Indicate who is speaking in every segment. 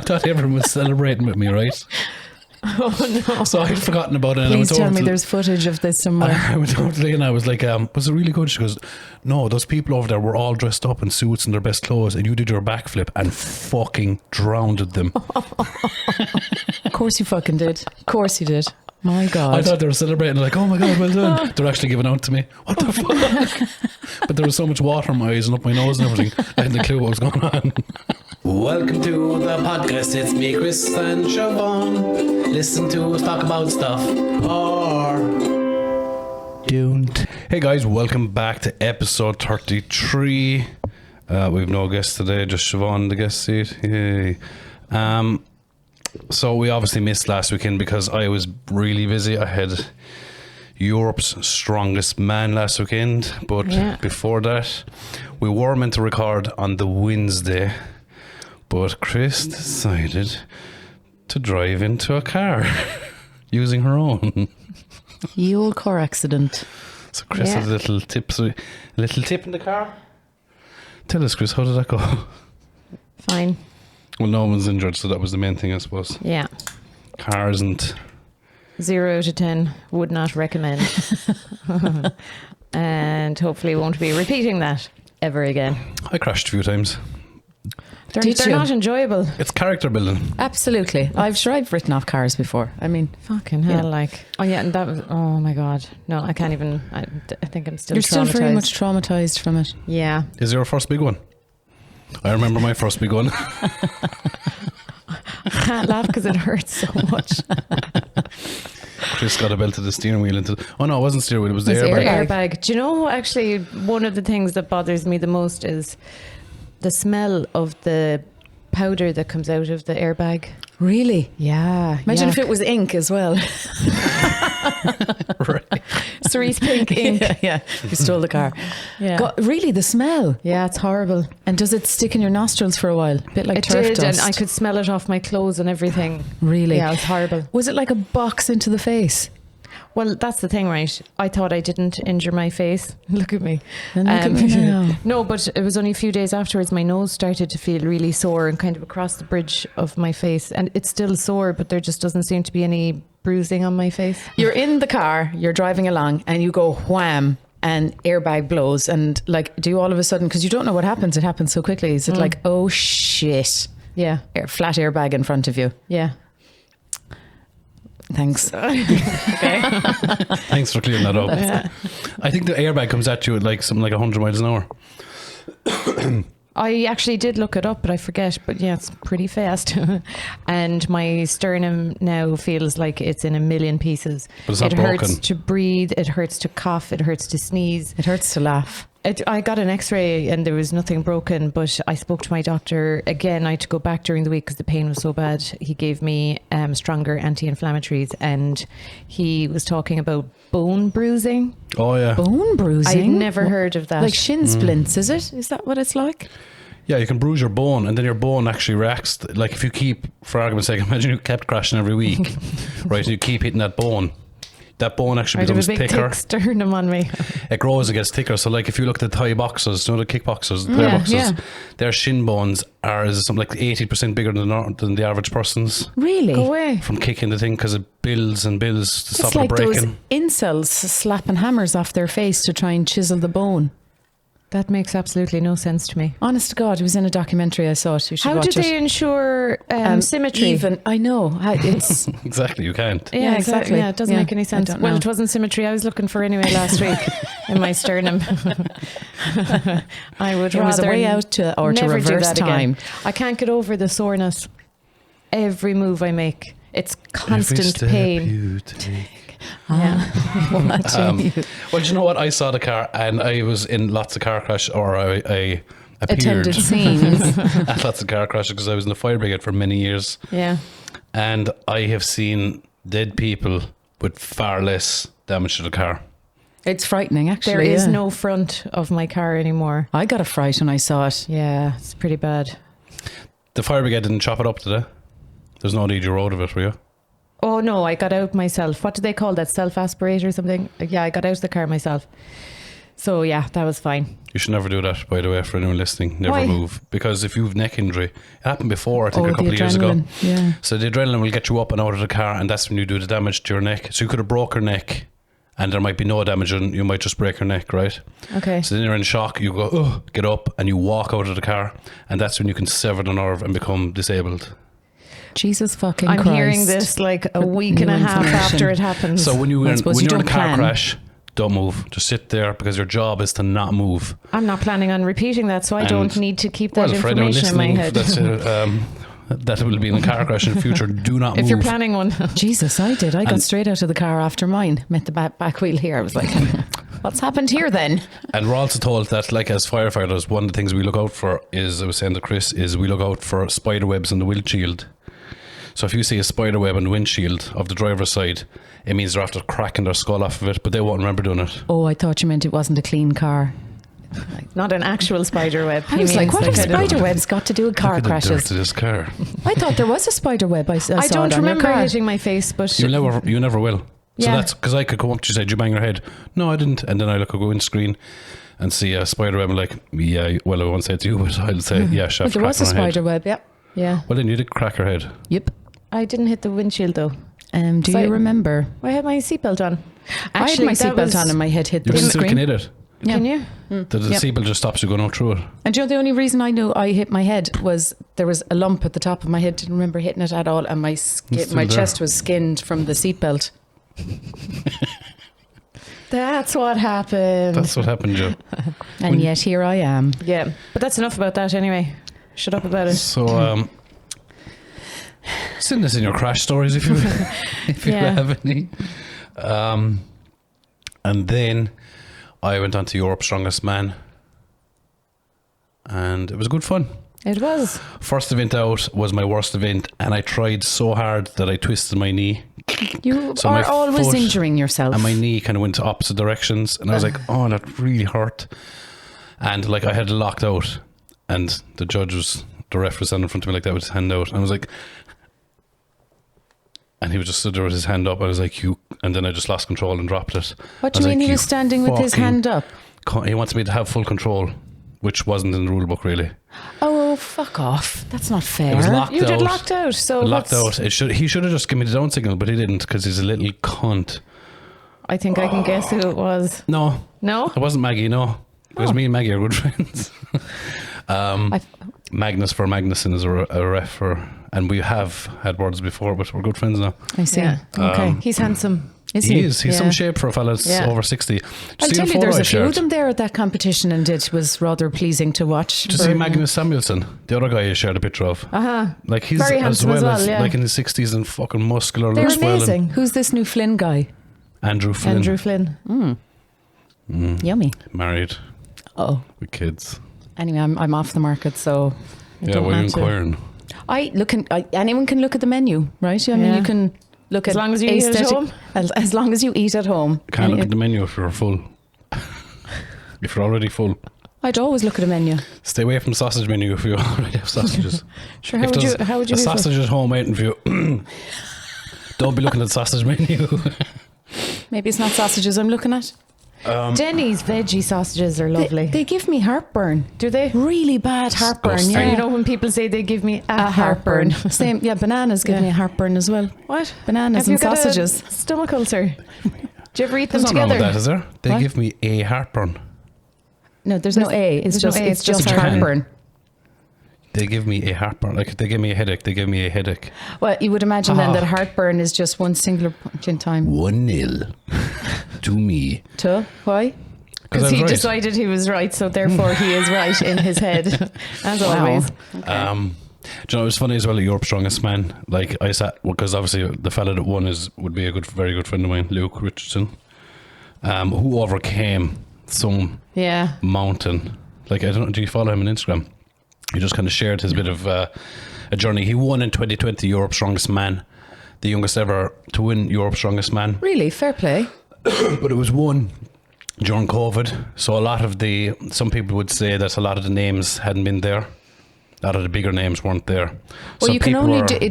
Speaker 1: thought everyone was celebrating with me, right?
Speaker 2: Oh no.
Speaker 1: So I'd forgotten about it. And
Speaker 2: Please
Speaker 1: I went
Speaker 2: tell
Speaker 1: over
Speaker 2: me
Speaker 1: to-
Speaker 2: there's footage of this somewhere.
Speaker 1: I went over to Lee and I was like, was it really good? She goes, no, those people over there were all dressed up in suits and their best clothes, and you did your backflip and fucking drowned them.
Speaker 2: Of course you fucking did. Of course you did. My God.
Speaker 1: I thought they were celebrating, like, oh my God, well done. They're actually giving out to me. What the fuck? But there was so much water in my eyes and up my nose and everything. I hadn't a clue what was going on.
Speaker 3: Welcome to the podcast. It's me, Chris and Siobhan. Listen to us talk about stuff or don't.
Speaker 1: Hey guys, welcome back to episode 33. We've no guest today, just Siobhan in the guest seat. Yay. So we obviously missed last weekend because I was really busy. I had Europe's Strongest Man last weekend, but before that we were meant to record on the Wednesday, but Chris decided to drive into a car using her own.
Speaker 2: Ye old car accident.
Speaker 1: So Chris had a little tip. So a little tip in the car. Tell us, Chris, how did that go?
Speaker 4: Fine.
Speaker 1: Well, no one's injured, so that was the main thing, I suppose.
Speaker 4: Yeah.
Speaker 1: Car isn't...
Speaker 4: 0 out of 10. Would not recommend. And hopefully won't be repeating that ever again.
Speaker 1: I crashed a few times.
Speaker 4: They're not enjoyable.
Speaker 1: It's character building.
Speaker 2: Absolutely. I've written off cars before. I mean,
Speaker 4: Fucking hell, like. Oh yeah, and that was, oh my God. No, I can't even, I think I'm still
Speaker 2: you're
Speaker 4: traumatized.
Speaker 2: still very much traumatized from it.
Speaker 4: Yeah.
Speaker 1: Is your first big one? I remember my first big one.
Speaker 4: I can't laugh because it hurts so much.
Speaker 1: Chris got a belt to the steering wheel into... Oh no, it wasn't steering wheel, it was the airbag.
Speaker 4: Airbag. Do you know, actually, one of the things that bothers me the most is the smell of the powder that comes out of the airbag.
Speaker 2: Really?
Speaker 4: Yeah.
Speaker 2: Imagine if it was ink as well.
Speaker 1: Right.
Speaker 4: Cerise pink ink.
Speaker 2: Yeah. You stole the car.
Speaker 4: Yeah.
Speaker 2: God, really, the smell?
Speaker 4: Yeah, it's horrible.
Speaker 2: And does it stick in your nostrils for a while? A bit like
Speaker 4: It
Speaker 2: turf
Speaker 4: did,
Speaker 2: dust.
Speaker 4: and I could smell it off my clothes and everything.
Speaker 2: Really?
Speaker 4: Yeah, it was horrible.
Speaker 2: Was it like a box into the face?
Speaker 4: Well, that's the thing, right? I thought I didn't injure my face. Look at me.
Speaker 2: And look at me now.
Speaker 4: No, but it was only a few days afterwards my nose started to feel really sore and kind of across the bridge of my face. And it's still sore, but there just doesn't seem to be any bruising on my face.
Speaker 2: You're in the car, you're driving along, and you go wham, and airbag blows. And like, do you all of a sudden, because you don't know what happens, it happens so quickly. Is it like, oh shit,
Speaker 4: Yeah.
Speaker 2: flat airbag in front of you?
Speaker 4: Yeah.
Speaker 2: Thanks.
Speaker 1: Thanks for clearing that up. I think the airbag comes at you at like something like 100 miles an hour.
Speaker 4: I actually did look it up, but I forget. But yeah, it's pretty fast. And my sternum now feels like it's in a million pieces.
Speaker 1: But it's not
Speaker 4: it hurts
Speaker 1: broken.
Speaker 4: to breathe. It hurts to cough. It hurts to sneeze.
Speaker 2: It hurts to laugh.
Speaker 4: I got an x-ray and there was nothing broken, but I spoke to my doctor again. I had to go back during the week because the pain was so bad. He gave me stronger anti-inflammatories, and he was talking about bone bruising.
Speaker 1: Oh yeah.
Speaker 2: Bone bruising?
Speaker 4: I'd never heard of that.
Speaker 2: Like shin splints, is it? Is that what it's like?
Speaker 1: Yeah, you can bruise your bone, and then your bone actually reacts. Like if you keep, for argument's sake, imagine you kept crashing every week, right? And you keep hitting that bone. That bone actually
Speaker 4: I'd have
Speaker 1: becomes
Speaker 4: a big
Speaker 1: thicker.
Speaker 4: thick sternum on me.
Speaker 1: It grows, it gets thicker. So like if you look at the Thai boxers, you know, the kickboxers, the Thai boxers, their shin bones are something like 80% bigger than the average person's.
Speaker 2: Really?
Speaker 4: Go away.
Speaker 1: From kicking the thing, because it builds and builds to stop
Speaker 2: It's like
Speaker 1: it
Speaker 2: those
Speaker 1: breaking.
Speaker 2: incels slapping hammers off their face to try and chisel the bone.
Speaker 4: That makes absolutely no sense to me.
Speaker 2: Honest to God, it was in a documentary I saw it. You should
Speaker 4: How
Speaker 2: watch
Speaker 4: do
Speaker 2: it.
Speaker 4: they ensure symmetry?
Speaker 2: Even, I know. It's
Speaker 1: Exactly, you can't.
Speaker 4: Yeah,
Speaker 2: Yeah,
Speaker 4: exactly.
Speaker 2: exactly.
Speaker 4: Yeah, it doesn't
Speaker 2: Yeah,
Speaker 4: make any
Speaker 2: I
Speaker 4: sense.
Speaker 2: don't
Speaker 4: Well,
Speaker 2: know.
Speaker 4: it wasn't symmetry I was looking for anyway last week in my sternum. I would
Speaker 2: There was a
Speaker 4: rather
Speaker 2: way out to
Speaker 4: never do
Speaker 2: reverse
Speaker 4: that
Speaker 2: time.
Speaker 4: again. I can't get over the soreness. Every move I make, it's constant
Speaker 1: Every step
Speaker 4: pain.
Speaker 1: you take.
Speaker 2: watching you.
Speaker 1: Well, do you know what? I saw the car, and I was in lots of car crash, or I appeared
Speaker 2: Attended scenes.
Speaker 1: at lots of car crashes because I was in the fire brigade for many years,
Speaker 4: Yeah.
Speaker 1: and I have seen dead people with far less damage to the car.
Speaker 2: It's frightening, actually.
Speaker 4: There is
Speaker 2: yeah.
Speaker 4: no front of my car anymore.
Speaker 2: I got a fright when I saw it.
Speaker 4: Yeah, it's pretty bad.
Speaker 1: The fire brigade didn't chop it up today. There's no need you road of it, were you?
Speaker 4: Oh no, I got out myself. What do they call that? Self-aspirate or something? Yeah, I got out of the car myself. So yeah, that was fine.
Speaker 1: You should never do that, by the way, for anyone listening. Never
Speaker 4: Why?
Speaker 1: move. Because if you've neck injury, it happened before, I think a couple
Speaker 2: the
Speaker 1: of years ago.
Speaker 2: adrenaline, yeah.
Speaker 1: So the adrenaline will get you up and out of the car, and that's when you do the damage to your neck. So you could have broke your neck, and there might be no damage, and you might just break your neck, right?
Speaker 4: Okay.
Speaker 1: So then you're in shock, you go, oh, get up, and you walk out of the car, and that's when you can sever the nerve and become disabled.
Speaker 2: Jesus fucking
Speaker 4: I'm
Speaker 2: Christ.
Speaker 4: hearing this like a week and
Speaker 2: New
Speaker 4: a half
Speaker 2: information.
Speaker 4: after it happens.
Speaker 1: So when,
Speaker 2: I suppose you
Speaker 1: you're in a
Speaker 2: don't
Speaker 1: car
Speaker 2: plan.
Speaker 1: crash, don't move. Just sit there, because your job is to not move.
Speaker 4: I'm not planning on repeating that, so I don't
Speaker 1: And-
Speaker 4: need to keep that
Speaker 1: for anyone
Speaker 4: information in my
Speaker 1: listening,
Speaker 4: head.
Speaker 1: that will be in a car crash in the future. Do not
Speaker 4: If
Speaker 1: move.
Speaker 4: you're planning one.
Speaker 2: Jesus, I did. I got
Speaker 1: And-
Speaker 2: straight out of the car after mine. Met the back wheel here. I was like, what's happened here then?
Speaker 1: And we're also told that, like, as firefighters, one of the things we look out for is, I was saying to Chris, is we look out for spider webs in the windshield. So if you see a spider web on the windshield of the driver's side, it means they're after cracking their skull off of it, but they won't remember doing it.
Speaker 2: Oh, I thought you meant it wasn't a clean car.
Speaker 4: Not an actual spider web.
Speaker 2: I was like, what have spider webs got to do with car
Speaker 1: Look at the dirt
Speaker 2: crashes?
Speaker 1: to this car.
Speaker 2: I thought there was a spider web. I saw
Speaker 4: I
Speaker 2: it
Speaker 4: don't
Speaker 2: on your
Speaker 4: remember
Speaker 2: car.
Speaker 4: hitting my face, but
Speaker 1: You never will. So
Speaker 4: Yeah.
Speaker 1: that's because I could come up to you and say, did you bang your head? No, I didn't. And then I look at the windscreen and see a spider web and like, yeah, well, I won't say it to you, but I'll say, yeah, chef,
Speaker 2: But there was a spider web. Yep.
Speaker 4: yeah,
Speaker 1: Well, then you did crack your head.
Speaker 2: Yep.
Speaker 4: I didn't hit the windshield though.
Speaker 2: Do
Speaker 4: So
Speaker 2: you
Speaker 4: I-
Speaker 2: remember?
Speaker 4: I had my seatbelt on.
Speaker 2: I had my
Speaker 4: that
Speaker 2: seatbelt
Speaker 4: was-
Speaker 2: on and my head hit
Speaker 1: You
Speaker 2: the
Speaker 1: still can
Speaker 2: screen.
Speaker 1: hit it.
Speaker 2: Yeah.
Speaker 4: Can you?
Speaker 1: The
Speaker 2: Yep.
Speaker 1: seatbelt just stops you going out through it.
Speaker 2: And do you know, the only reason I knew I hit my head was there was a lump at the top of my head. Didn't remember hitting it at all, and my
Speaker 1: still
Speaker 2: my
Speaker 1: there.
Speaker 2: chest was skinned from the seatbelt.
Speaker 4: That's what happened.
Speaker 1: That's what happened, Joe.
Speaker 2: And yet here I am.
Speaker 4: Yeah, but that's enough about that anyway. Shut up about it.
Speaker 1: So, send us in your crash stories if you
Speaker 4: Yeah.
Speaker 1: have any. And then I went on to Europe's Strongest Man, and it was good fun.
Speaker 4: It was.
Speaker 1: First event out was my worst event, and I tried so hard that I twisted my knee,
Speaker 2: You
Speaker 1: So my
Speaker 2: are always
Speaker 1: foot
Speaker 2: injuring yourself.
Speaker 1: and my knee kind of went to opposite directions, and I was like, oh, that really hurt. And like I had it locked out, and the ref was standing in front of me like that with his hand out, and I was like, and he was just stood there with his hand up. I was like, and then I just lost control and dropped it.
Speaker 2: What do
Speaker 1: I
Speaker 2: you mean
Speaker 1: like,
Speaker 2: he was standing with his
Speaker 1: fucking
Speaker 2: hand up?
Speaker 1: He wants me to have full control, which wasn't in the rule book really.
Speaker 2: Oh, fuck off. That's not fair.
Speaker 1: It was locked
Speaker 4: You
Speaker 1: out.
Speaker 4: did locked out. So
Speaker 1: Locked
Speaker 4: what's-
Speaker 1: out. He should have just given me the down signal, but he didn't because he's a little cunt.
Speaker 4: I think I can guess who it was.
Speaker 1: No,
Speaker 4: No?
Speaker 1: it wasn't Maggie. No, it was
Speaker 4: Oh.
Speaker 1: me and Maggie are good friends. Magnus for Magnuson is a ref for, and we have had words before, but we're good friends now.
Speaker 2: I see.
Speaker 4: Yeah.
Speaker 2: Okay.
Speaker 4: He's handsome.
Speaker 2: Is
Speaker 1: He
Speaker 2: he?
Speaker 1: is. He's
Speaker 4: Yeah.
Speaker 1: some shape for a fella that's
Speaker 4: Yeah.
Speaker 1: over 60.
Speaker 2: I'll
Speaker 1: See
Speaker 2: tell
Speaker 1: the
Speaker 2: you,
Speaker 1: photo
Speaker 2: there's
Speaker 1: I
Speaker 2: a few of
Speaker 1: shared?
Speaker 2: them there at that competition, and it was rather pleasing to watch.
Speaker 1: Did you see Magnus Samuelsson, the other guy I shared a picture of?
Speaker 4: Uh-huh.
Speaker 1: Like he's
Speaker 4: Very
Speaker 1: as
Speaker 4: handsome
Speaker 1: well
Speaker 4: as well, yeah.
Speaker 1: like in his 60s and fucking muscular.
Speaker 4: They're
Speaker 1: looks well.
Speaker 4: amazing.
Speaker 2: Who's this new Flynn guy?
Speaker 1: Andrew Flynn,
Speaker 4: Andrew Flynn.
Speaker 2: Yummy.
Speaker 1: married
Speaker 2: Oh,
Speaker 1: with kids.
Speaker 2: anyway, I'm off the market, so I
Speaker 1: Yeah,
Speaker 2: don't
Speaker 1: why are you
Speaker 2: want to.
Speaker 1: inquiring?
Speaker 2: Anyone can look at the menu, right? I mean,
Speaker 4: Yeah.
Speaker 2: you can look
Speaker 4: As
Speaker 2: at
Speaker 4: long as you eat at
Speaker 2: aesthetic-
Speaker 4: home?
Speaker 2: As long as you eat at home.
Speaker 1: You can't look
Speaker 2: And
Speaker 1: at the menu if you're full. If you're already full.
Speaker 2: I'd always look at a menu.
Speaker 1: Stay away from the sausage menu if you already have sausages.
Speaker 4: Sure,
Speaker 1: If there's
Speaker 4: how would you
Speaker 1: a
Speaker 4: do so?
Speaker 1: sausage at home waiting for you? Don't be looking at the sausage menu.
Speaker 2: Maybe it's not sausages I'm looking at.
Speaker 4: Denny's veggie sausages are lovely.
Speaker 2: They give me heartburn.
Speaker 4: Do they?
Speaker 2: Really bad heartburn.
Speaker 1: Disgusting.
Speaker 2: Yeah.
Speaker 4: And you know when people say they give me a heartburn.
Speaker 2: Same. Yeah, bananas give
Speaker 4: Yeah.
Speaker 2: me a heartburn as well.
Speaker 4: What?
Speaker 2: Bananas
Speaker 4: Have you
Speaker 2: and
Speaker 4: got
Speaker 2: sausages.
Speaker 4: a stomach ulcer? Do you ever eat them
Speaker 1: There's nothing wrong with
Speaker 4: together?
Speaker 1: that, is there? They
Speaker 2: What?
Speaker 1: give me a heartburn.
Speaker 2: No, there's no A. It's
Speaker 4: there's no
Speaker 2: just
Speaker 4: A,
Speaker 2: it's
Speaker 4: it's just
Speaker 2: just
Speaker 1: heartburn.
Speaker 2: heartburn.
Speaker 1: They give me a heartburn. Like if they give me a headache, they give me a headache.
Speaker 2: Well, you would imagine then
Speaker 1: Ah.
Speaker 2: that heartburn is just one singular point in time.
Speaker 1: 1-0 to me.
Speaker 2: To why?
Speaker 1: Because
Speaker 4: Because he
Speaker 1: right.
Speaker 4: decided he was right, so therefore he is right in his head. As always.
Speaker 1: Do you know, it was funny as well at Europe's Strongest Man. Like I sat, because obviously the fella that won would be a very good friend of mine, Luke Richardson, who overcame some
Speaker 4: Yeah.
Speaker 1: mountain. Like I don't know, do you follow him on Instagram? He just kind of shared his bit of a journey. He won in 2020 Europe's Strongest Man, the youngest ever to win Europe's Strongest Man.
Speaker 2: Really? Fair play.
Speaker 1: But it was won during COVID, so some people would say that a lot of the names hadn't been there. A lot of the bigger names weren't there.
Speaker 2: Well,
Speaker 1: So
Speaker 2: you can
Speaker 1: people
Speaker 2: only
Speaker 1: were-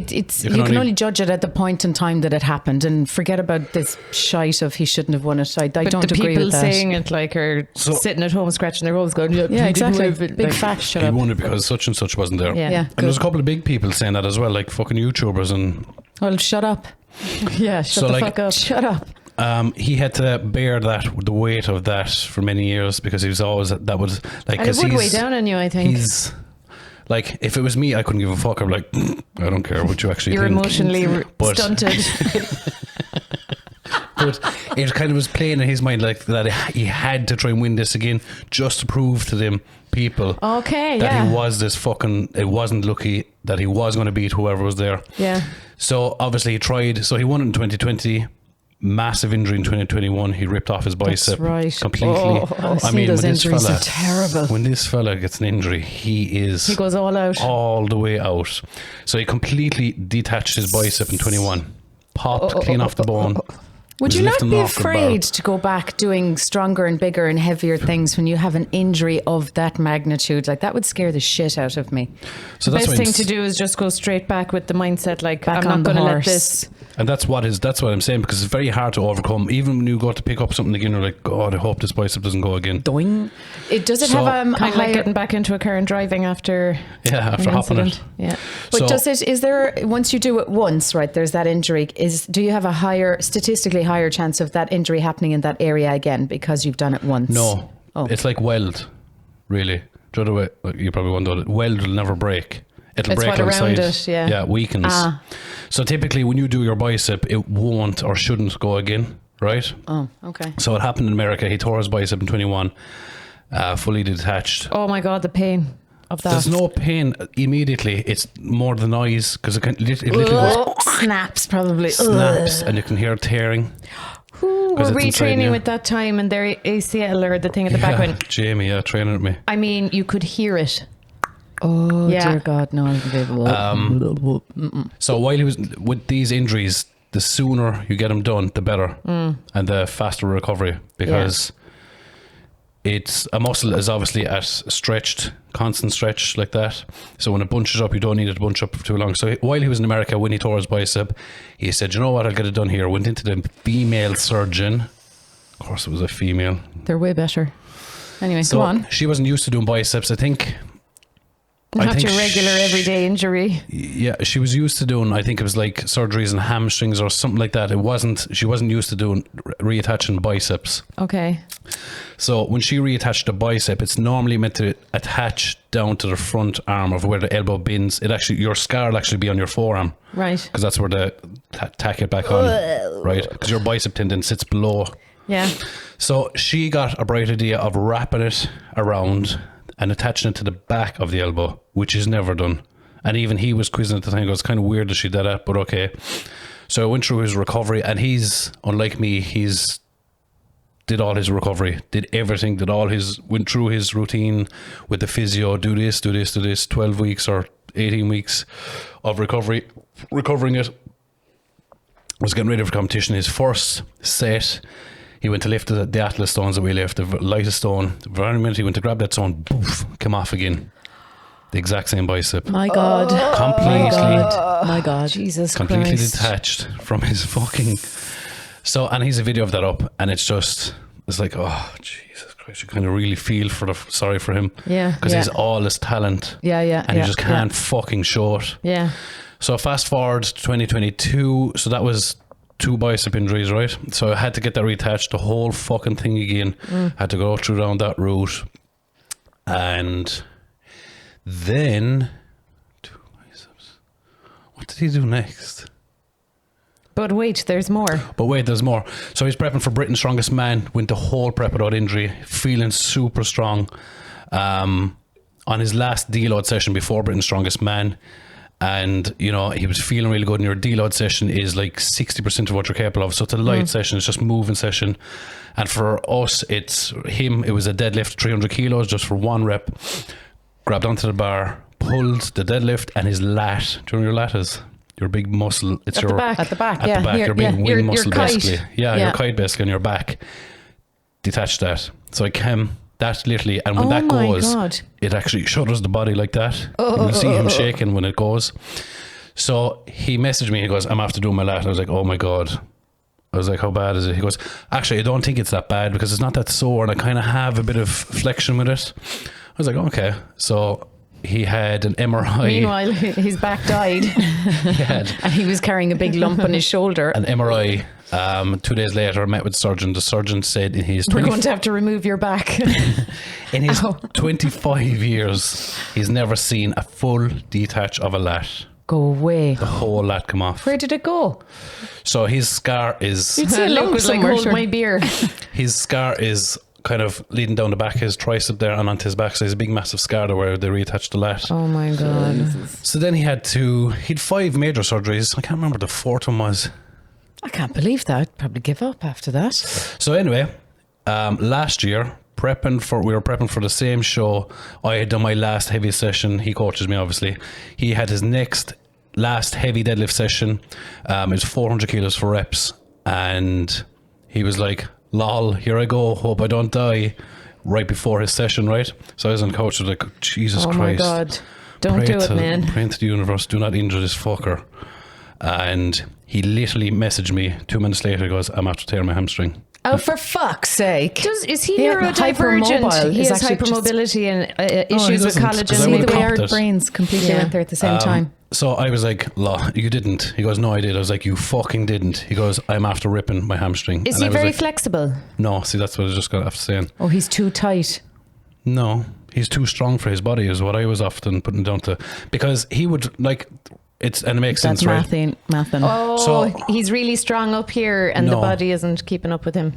Speaker 2: you can only judge it at the point in time that it happened, and forget about this shite of he shouldn't have won it. I
Speaker 4: But
Speaker 2: don't
Speaker 4: the
Speaker 2: agree
Speaker 4: people
Speaker 2: with that.
Speaker 4: saying it like are sitting at home scratching their heads going,
Speaker 2: Yeah,
Speaker 4: he didn't
Speaker 2: exactly.
Speaker 4: win it.
Speaker 2: Big
Speaker 4: Like,
Speaker 2: fact. Shut
Speaker 1: he
Speaker 2: up.
Speaker 1: won it because such and such wasn't there.
Speaker 4: Yeah.
Speaker 2: Yeah,
Speaker 1: And
Speaker 2: good.
Speaker 1: there's a couple of big people saying that as well, like fucking YouTubers. And
Speaker 2: Well, shut up.
Speaker 4: Yeah, shut
Speaker 1: So,
Speaker 4: the
Speaker 1: like,
Speaker 4: fuck up.
Speaker 2: Shut up.
Speaker 1: he had to bear the weight of that for many years, because he was always, that was like,
Speaker 4: And it
Speaker 1: because
Speaker 4: would weigh
Speaker 1: he's,
Speaker 4: down on you, I think.
Speaker 1: he's like, if it was me, I couldn't give a fuck. I'm like, I don't care what you actually
Speaker 4: You're
Speaker 1: think.
Speaker 4: emotionally
Speaker 1: But-
Speaker 4: stunted.
Speaker 1: But it kind of was playing in his mind like that he had to try and win this again, just to prove to them people
Speaker 4: Okay,
Speaker 1: that
Speaker 4: yeah.
Speaker 1: he was this fucking, it wasn't lucky, that he was going to beat whoever was there.
Speaker 4: Yeah.
Speaker 1: So obviously he tried. So he won in 2020. Massive injury in 2021. He ripped off his bicep
Speaker 4: right.
Speaker 1: completely.
Speaker 2: Oh, I see those
Speaker 1: when this
Speaker 2: injuries
Speaker 1: fella,
Speaker 2: are terrible.
Speaker 1: when this fella gets an injury, he
Speaker 4: He goes all out.
Speaker 1: all the way out. So he completely detached his bicep in 21, popped clean off the bone.
Speaker 2: Would
Speaker 1: was
Speaker 2: you not
Speaker 1: lifting
Speaker 2: be
Speaker 1: off the bar.
Speaker 2: afraid to go back doing stronger and bigger and heavier things when you have an injury of that magnitude? Like, that would scare the shit out of me.
Speaker 1: So
Speaker 4: The
Speaker 1: that's
Speaker 4: best
Speaker 1: why
Speaker 4: thing
Speaker 1: I'm
Speaker 4: to do is just go straight back with the mindset like,
Speaker 2: Back
Speaker 4: I'm
Speaker 2: on
Speaker 4: not
Speaker 2: the
Speaker 4: going to let
Speaker 2: horse.
Speaker 4: this.
Speaker 1: And that's what I'm saying, because it's very hard to overcome. Even when you go to pick up something again, you're like, God, I hope this bicep doesn't go again.
Speaker 2: Doing. Does it
Speaker 1: So-
Speaker 2: have a
Speaker 4: Kind of like
Speaker 2: higher...
Speaker 4: getting back into a car and driving after
Speaker 1: Yeah, after
Speaker 4: an
Speaker 1: hopping
Speaker 4: incident.
Speaker 1: it.
Speaker 4: Yeah.
Speaker 2: But
Speaker 1: So-
Speaker 2: does it? Is there, once you do it once, right? There's that injury. Do you have a statistically higher chance of that injury happening in that area again because you've done it once?
Speaker 1: No,
Speaker 2: Oh.
Speaker 1: it's like weld, really. Do you know the way, like, you probably wonder, weld will never break. It'll
Speaker 4: It's
Speaker 1: break
Speaker 4: what around
Speaker 1: alongside.
Speaker 4: it, yeah.
Speaker 1: Yeah, it weakens.
Speaker 2: Ah.
Speaker 1: So typically when you do your bicep, it won't or shouldn't go again, right?
Speaker 2: Oh, okay.
Speaker 1: So it happened in America. He tore his bicep in 21, fully detached.
Speaker 4: Oh my God, the pain of that.
Speaker 1: There's no pain immediately. It's more the noise, because it literally goes,
Speaker 2: Snaps probably.
Speaker 1: snaps, and you can hear it tearing.
Speaker 4: Who were
Speaker 1: 'Cause
Speaker 4: we
Speaker 1: it's inside you.
Speaker 4: training with that time and their ACL or the thing at the back
Speaker 1: Yeah,
Speaker 4: went?
Speaker 1: Jamie, training with me.
Speaker 4: I mean, you could hear it.
Speaker 2: Oh,
Speaker 4: Yeah.
Speaker 2: dear God, no.
Speaker 1: So while he was with these injuries, the sooner you get them done, the better, and the faster recovery, because it's a muscle is obviously at stretched, constant stretch like that. So when it bunches up, you don't need it to bunch up for too long. So while he was in America, when he tore his bicep, he said, "You know what? I'll get it done here." Went into the female surgeon. Of course, it was a female.
Speaker 2: They're way better. Anyway,
Speaker 1: So
Speaker 2: go on.
Speaker 1: she wasn't used to doing biceps. I think
Speaker 4: Not your regular everyday injury.
Speaker 1: Yeah, she was used to doing, I think it was like surgeries and hamstrings or something like that. She wasn't used to doing reattaching biceps.
Speaker 4: Okay.
Speaker 1: So when she reattached the bicep, it's normally meant to attach down to the front arm of where the elbow bends. Your scar will actually be on your forearm,
Speaker 4: Right.
Speaker 1: because that's where the tack it back on, right? Because your bicep tendon sits below.
Speaker 4: Yeah.
Speaker 1: So she got a bright idea of wrapping it around and attaching it to the back of the elbow, which is never done. And even he was quizzing at the time. It was kind of weird that she did that, but okay. So I went through his recovery, and he's, unlike me, did all his recovery, did everything, went through his routine with the physio, do this, 12 weeks or 18 weeks of recovering it. Was getting ready for competition. His first set, he went to lift the Atlas stones that we lift, the lightest stone. The very minute he went to grab that stone, poof, came off again. The exact same bicep.
Speaker 2: My God.
Speaker 1: Completely,
Speaker 2: My God.
Speaker 4: Jesus
Speaker 1: completely
Speaker 4: Christ.
Speaker 1: detached from his fucking... So, and he's a video of that up, and it's like, oh, Jesus Christ, you kind of really feel sorry for him.
Speaker 4: Yeah.
Speaker 1: Because
Speaker 2: Yeah.
Speaker 1: he's all his talent.
Speaker 2: Yeah, yeah.
Speaker 1: And
Speaker 2: yeah,
Speaker 1: he just can't fucking show it.
Speaker 4: Yeah.
Speaker 1: So fast forward to 2022, so that was 2 bicep injuries, right? So I had to get that reattached, the whole fucking thing again. Had to go through down that route. And then 2 biceps. What did he do next?
Speaker 4: But wait, there's more.
Speaker 1: But wait, there's more. So he's prepping for Britain's Strongest Man, went the whole prep without injury, feeling super strong. On his last deload session before Britain's Strongest Man, and he was feeling really good. And your deload session is like 60% of what you're capable of. So it's a light session, it's just moving session. And for us, it was a deadlift 300 kilos just for 1 rep. Grabbed onto the bar, pulled the deadlift, and his lat. Do you know what your lat is? Your big muscle. It's
Speaker 4: At
Speaker 1: your
Speaker 4: the back.
Speaker 2: At the back,
Speaker 1: at
Speaker 2: yeah.
Speaker 1: the back,
Speaker 2: Here,
Speaker 1: your big
Speaker 2: yeah.
Speaker 1: wing muscle,
Speaker 4: kite.
Speaker 1: basically. Yeah,
Speaker 2: Yeah.
Speaker 1: your kite basically on your back. Detach that. So I came That literally, and when
Speaker 4: Oh
Speaker 1: that
Speaker 4: my
Speaker 1: goes,
Speaker 4: God.
Speaker 1: it actually shudders the body like that. You'll see him shaking when it goes. So he messaged me, he goes, I'm after doing my lat. I was like, oh my God. I was like, how bad is it? He goes, actually, I don't think it's that bad because it's not that sore and I kind of have a bit of flexion with it. I was like, okay. So he had an MRI.
Speaker 4: Meanwhile, his back died.
Speaker 2: And he was carrying a big lump on his shoulder.
Speaker 1: An MRI. 2 days later, I met with the surgeon. The surgeon said in his
Speaker 4: We're going to have to remove your back.
Speaker 1: in his 25 years, he's never seen a full detach of a lat.
Speaker 2: Go away.
Speaker 1: The whole lat come off.
Speaker 2: Where did it go?
Speaker 1: So his scar is
Speaker 2: You'd see a
Speaker 4: Luke
Speaker 2: lump
Speaker 4: was like,
Speaker 2: somewhere.
Speaker 4: hold my beer.
Speaker 1: his scar is kind of leading down the back of his tricep there and onto his back. So he's a big massive scar there where they reattached the lat.
Speaker 2: Oh my God.
Speaker 1: So then he'd 5 major surgeries. I can't remember the 4th one was.
Speaker 2: I can't believe that. I'd probably give up after that.
Speaker 1: So anyway, last year, we were prepping for the same show. I had done my last heavy session. He coaches me, obviously. He had his last heavy deadlift session. It was 400 kilos for reps. And he was like, lol, here I go. Hope I don't die. Right before his session, right? So I was on the couch, I was like, Jesus
Speaker 2: Oh
Speaker 1: Christ.
Speaker 2: my God. Don't do it, man.
Speaker 1: Pray to the universe, do not injure this fucker. And he literally messaged me 2 minutes later. He goes, I'm after tearing my hamstring.
Speaker 2: Oh, for fuck's sake.
Speaker 4: Is he
Speaker 2: Yeah,
Speaker 4: neurodivergent?
Speaker 2: hypermobile
Speaker 4: He
Speaker 2: is
Speaker 4: has
Speaker 2: actually just-
Speaker 4: hypermobility and
Speaker 1: he
Speaker 4: issues with
Speaker 1: doesn't,
Speaker 4: collagen.
Speaker 1: 'cause I
Speaker 2: See
Speaker 1: would've
Speaker 2: the way
Speaker 1: popped
Speaker 2: our
Speaker 1: it.
Speaker 2: brains completely
Speaker 4: Yeah.
Speaker 2: went there at the same time.
Speaker 1: So I was like, you didn't. He goes, no, I did. I was like, you fucking didn't. He goes, I'm after ripping my hamstring.
Speaker 4: Is
Speaker 1: And
Speaker 4: he
Speaker 1: I was
Speaker 4: very
Speaker 1: like,
Speaker 4: flexible?
Speaker 1: No, see, that's what I was just going to have to say.
Speaker 2: Oh, he's too tight.
Speaker 1: No, he's too strong for his body is what I was often putting down to. Because he would, like, and it makes
Speaker 2: That's
Speaker 1: sense, right?
Speaker 2: mathin'.
Speaker 4: Oh,
Speaker 1: So-
Speaker 4: he's really strong up here and the
Speaker 1: No.
Speaker 4: body isn't keeping up with him.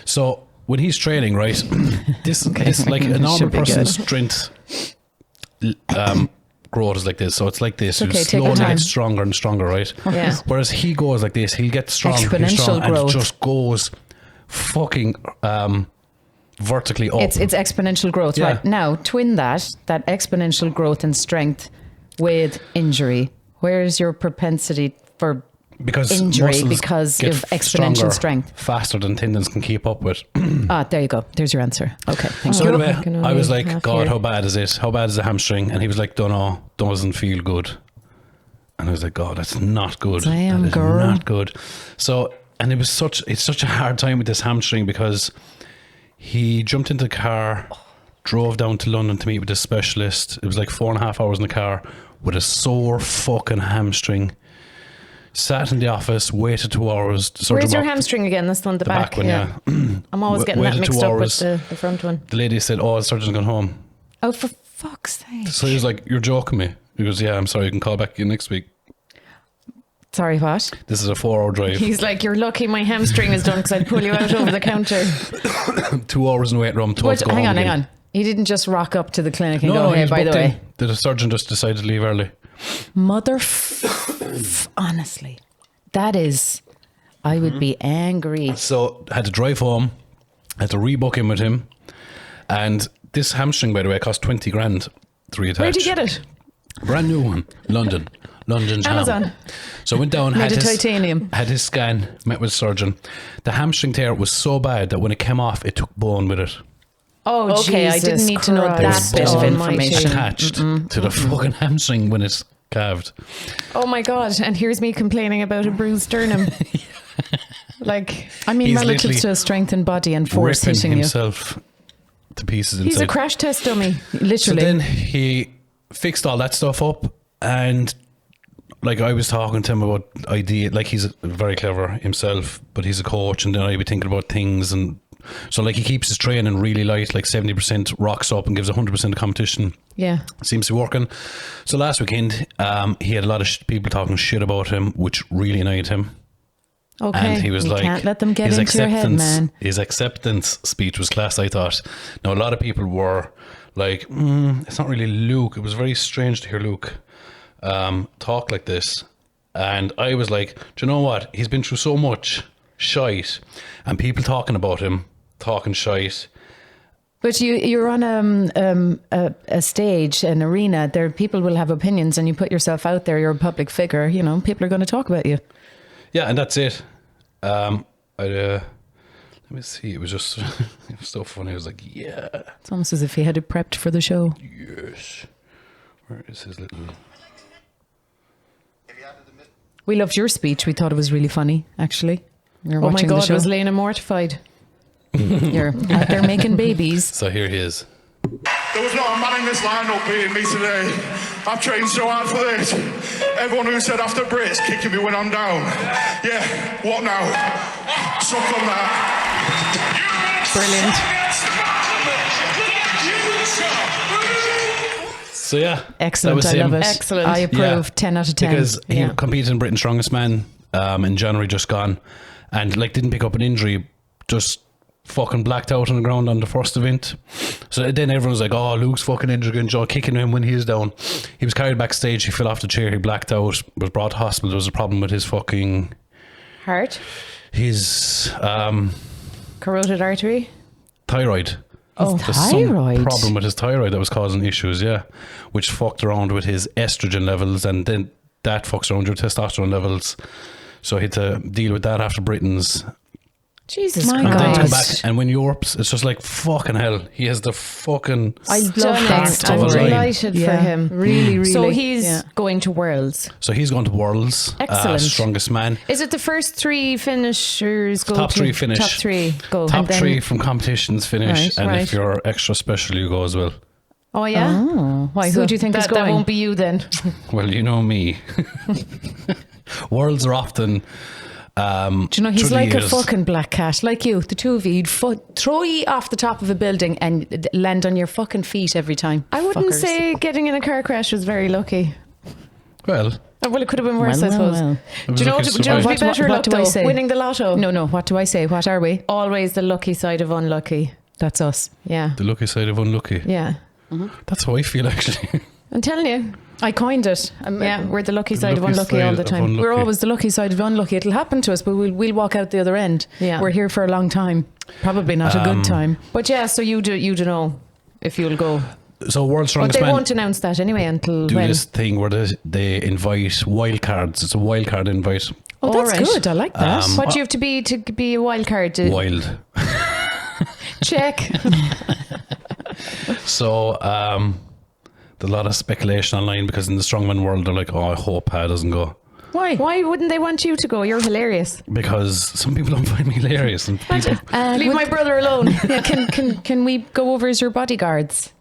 Speaker 1: So when he's training, right, this like a normal
Speaker 2: Should be
Speaker 1: person's
Speaker 2: good.
Speaker 1: strength growth is like this. So it's like this.
Speaker 2: okay,
Speaker 1: You
Speaker 2: take your
Speaker 1: slowly
Speaker 2: time.
Speaker 1: get stronger and stronger, right?
Speaker 4: Yeah.
Speaker 1: Whereas he goes like this, he'll get strong,
Speaker 2: Exponential
Speaker 1: strong, and
Speaker 2: growth.
Speaker 1: it just goes fucking vertically up.
Speaker 2: It's exponential growth.
Speaker 1: Yeah.
Speaker 2: Right. Now, twin that exponential growth and strength with injury. Where is your propensity for
Speaker 1: because
Speaker 2: injury
Speaker 1: muscles
Speaker 2: because
Speaker 1: get
Speaker 2: of exponential
Speaker 1: stronger
Speaker 2: strength?
Speaker 1: faster than tendons can keep up with.
Speaker 2: There you go. There's your answer. Okay, thank
Speaker 1: So
Speaker 2: you.
Speaker 1: anyway,
Speaker 4: I can
Speaker 1: I was
Speaker 4: only
Speaker 1: like,
Speaker 4: half
Speaker 1: God,
Speaker 4: hear.
Speaker 1: how bad is it? How bad is the hamstring? And he was like, don't know, doesn't feel good. And I was like, God, that's not good.
Speaker 2: Damn,
Speaker 1: that is
Speaker 2: girl.
Speaker 1: not good. So, and it's such a hard time with this hamstring because he jumped into the car, drove down to London to meet with this specialist. It was like 4.5 hours in the car with a sore fucking hamstring. Sat in the office, waited 2 hours. The surgeon
Speaker 4: Where's your
Speaker 1: walked-
Speaker 4: hamstring again? That's the one, the back.
Speaker 1: one, yeah.
Speaker 4: I'm always getting that
Speaker 1: Waited 2
Speaker 4: mixed up with
Speaker 1: hours.
Speaker 4: the front one.
Speaker 1: The lady said, oh, the surgeon's gone home.
Speaker 2: Oh, for fuck's sake.
Speaker 1: So he was like, you're joking me. He goes, yeah, I'm sorry, you can call back again next week.
Speaker 2: Sorry, what?
Speaker 1: This is a 4-hour drive.
Speaker 4: He's like, you're lucky my hamstring is done because I'd pull you out over the counter.
Speaker 1: 2 hours in the waiting room.
Speaker 2: But hang on. He didn't just rock up to the clinic and go,
Speaker 1: he
Speaker 2: hey,
Speaker 1: was
Speaker 2: by the
Speaker 1: booked in.
Speaker 2: way.
Speaker 1: The surgeon just decided to leave early.
Speaker 2: Honestly, that is, I would be angry.
Speaker 1: So had to drive home, had to rebook in with him. And this hamstring, by the way, cost 20 grand to reattach.
Speaker 4: Where'd you get it?
Speaker 1: Brand new one. London town.
Speaker 4: Amazon.
Speaker 1: So went down,
Speaker 2: Made of titanium.
Speaker 1: had his scan, met with the surgeon. The hamstring tear was so bad that when it came off, it took bone with it.
Speaker 4: Oh,
Speaker 2: Okay, I didn't
Speaker 4: Jesus
Speaker 2: need to know
Speaker 4: Christ.
Speaker 2: that bit of
Speaker 4: Almighty.
Speaker 2: information.
Speaker 1: Attached to the fucking hamstring when it's calved.
Speaker 4: Oh my God. And here's me complaining about a bruised sternum. Like,
Speaker 2: I mean,
Speaker 1: He's
Speaker 2: relative
Speaker 1: literally
Speaker 2: to a strengthened body and force
Speaker 1: ripping
Speaker 2: hitting
Speaker 1: himself to pieces inside.
Speaker 4: he's a crash test dummy.
Speaker 2: you.
Speaker 1: So
Speaker 2: Literally.
Speaker 1: then he fixed all that stuff up, and like I was talking to him about idea, like he's very clever himself, but he's a coach, and then I'd be thinking about things, and so like he keeps his training really light, like 70% rocks up and gives 100% of competition.
Speaker 4: Yeah.
Speaker 1: Seems to be working. So last weekend, he had a lot of people talking shit about him, which really annoyed him.
Speaker 4: Okay.
Speaker 1: And he was
Speaker 2: You
Speaker 1: like,
Speaker 2: can't let them get
Speaker 1: his
Speaker 2: into your head,
Speaker 1: acceptance,
Speaker 2: man.
Speaker 1: his acceptance speech was class, I thought. Now, a lot of people were like, it's not really Luke. It was very strange to hear Luke talk like this. And I was like, do you know what? He's been through so much shite, and people talking about him, talking shite.
Speaker 2: But you're on a stage, an arena. There, people will have opinions, and you put yourself out there. You're a public figure. You know, people are going to talk about you.
Speaker 1: Yeah, and that's it. Let Let me see. It was just, it was so funny. I was like, yeah,
Speaker 2: It's almost as if he had it prepped for the show.
Speaker 1: yes. Where is his little?
Speaker 2: We loved your speech. We thought it was really funny, actually. We were
Speaker 4: Oh my
Speaker 2: watching the
Speaker 4: God,
Speaker 2: show.
Speaker 4: was Lena mortified?
Speaker 2: You're out there making babies.
Speaker 1: So here he is.
Speaker 5: There was not a man in this lineup beating me today. I've trained so hard for this. Everyone who said after Brits kicking me when I'm down. Yeah, what now? Suck on that.
Speaker 1: So yeah,
Speaker 2: Excellent.
Speaker 1: that was
Speaker 2: I
Speaker 1: him.
Speaker 2: love it.
Speaker 4: Excellent.
Speaker 2: I approve.
Speaker 1: Yeah.
Speaker 2: 10 out of 10.
Speaker 1: Because he
Speaker 4: Yeah.
Speaker 1: competed in Britain's Strongest Man in January just gone, and like didn't pick up an injury, just fucking blacked out on the ground on the first event. So then everyone was like, "Oh, Luke's fucking injured again, Joe kicking him when he's down." He was carried backstage. He fell off the chair. He blacked out. Was brought to hospital. There was a problem with his fucking
Speaker 4: Heart?
Speaker 1: his
Speaker 4: Carotid artery?
Speaker 1: thyroid.
Speaker 2: Oh,
Speaker 1: There's
Speaker 2: thyroid.
Speaker 1: some problem with his thyroid that was causing issues, yeah, which fucked around with his estrogen levels, and then that fucks around your testosterone levels. So he had to deal with that after Britain's.
Speaker 4: Jesus
Speaker 2: My
Speaker 1: And then to
Speaker 2: God.
Speaker 1: come back, and when Europe's, it's just like fucking hell. He has the fucking.
Speaker 2: I love
Speaker 4: Stunning.
Speaker 2: that
Speaker 1: of
Speaker 4: I'm
Speaker 1: a
Speaker 2: story.
Speaker 1: line.
Speaker 4: delighted for
Speaker 2: Yeah.
Speaker 4: him.
Speaker 2: Really, really.
Speaker 4: So he's
Speaker 2: yeah.
Speaker 4: going to Worlds.
Speaker 1: So he's going to Worlds.
Speaker 4: Excellent.
Speaker 1: Strongest Man.
Speaker 4: Is it the first three finishers go
Speaker 1: Top
Speaker 4: to
Speaker 1: three finish.
Speaker 4: Top three go.
Speaker 1: Top
Speaker 4: And then-
Speaker 1: three from competitions finish,
Speaker 4: Right,
Speaker 1: and
Speaker 4: right.
Speaker 1: if you're extra special, you go as well.
Speaker 4: Oh yeah.
Speaker 2: Oh, why?
Speaker 4: So
Speaker 2: Who do you think is
Speaker 4: that
Speaker 2: going?
Speaker 4: won't be you then.
Speaker 1: Well, you know me. Worlds are often.
Speaker 2: Do you know, he's
Speaker 1: through the
Speaker 2: like a
Speaker 1: years.
Speaker 2: fucking black cat, like you, the two of you. He'd throw you off the top of a building and land on your fucking feet every time.
Speaker 4: I wouldn't
Speaker 2: Fuckers.
Speaker 4: say getting in a car crash was very lucky.
Speaker 1: Well,
Speaker 4: Well, it could have been worse,
Speaker 2: Well,
Speaker 4: I suppose.
Speaker 2: well.
Speaker 4: Do you know what
Speaker 1: Lucky
Speaker 4: would be
Speaker 1: survived.
Speaker 4: better
Speaker 2: What
Speaker 4: luck
Speaker 2: do I
Speaker 4: though?
Speaker 2: say?
Speaker 4: Winning the lotto.
Speaker 2: No. What do I say? What are we?
Speaker 4: Always the lucky side of unlucky.
Speaker 2: That's us.
Speaker 4: Yeah.
Speaker 1: the lucky side of unlucky.
Speaker 4: Yeah.
Speaker 1: That's how I feel actually.
Speaker 4: I'm telling you.
Speaker 2: I coined it.
Speaker 4: Yeah, we're the lucky
Speaker 1: The
Speaker 4: side of
Speaker 1: lucky
Speaker 4: unlucky all
Speaker 1: side
Speaker 4: the
Speaker 1: of
Speaker 4: time.
Speaker 1: unlucky.
Speaker 2: We're always the lucky side of unlucky. It'll happen to us, but we'll walk out the other end.
Speaker 4: Yeah.
Speaker 2: We're here for a long time. Probably not a good time.
Speaker 4: But yeah, so you do know if you'll go.
Speaker 1: So World's
Speaker 4: But
Speaker 1: Strongest
Speaker 4: they
Speaker 1: Man
Speaker 4: won't announce that anyway until
Speaker 1: do
Speaker 4: when.
Speaker 1: this thing where they invite wild cards. It's a wild card invite.
Speaker 2: Oh, that's
Speaker 4: Alright.
Speaker 2: good. I like that.
Speaker 4: What do you have to be a wild card? To
Speaker 1: Wild.
Speaker 4: check.
Speaker 1: So there's a lot of speculation online because in the strongman world they're like, oh, I hope Pa doesn't go,
Speaker 2: Why?
Speaker 4: Why wouldn't they want you to go? You're hilarious.
Speaker 1: because some people don't find me hilarious and people.
Speaker 4: Leave my brother alone.
Speaker 2: Yeah, can we go over as your bodyguards?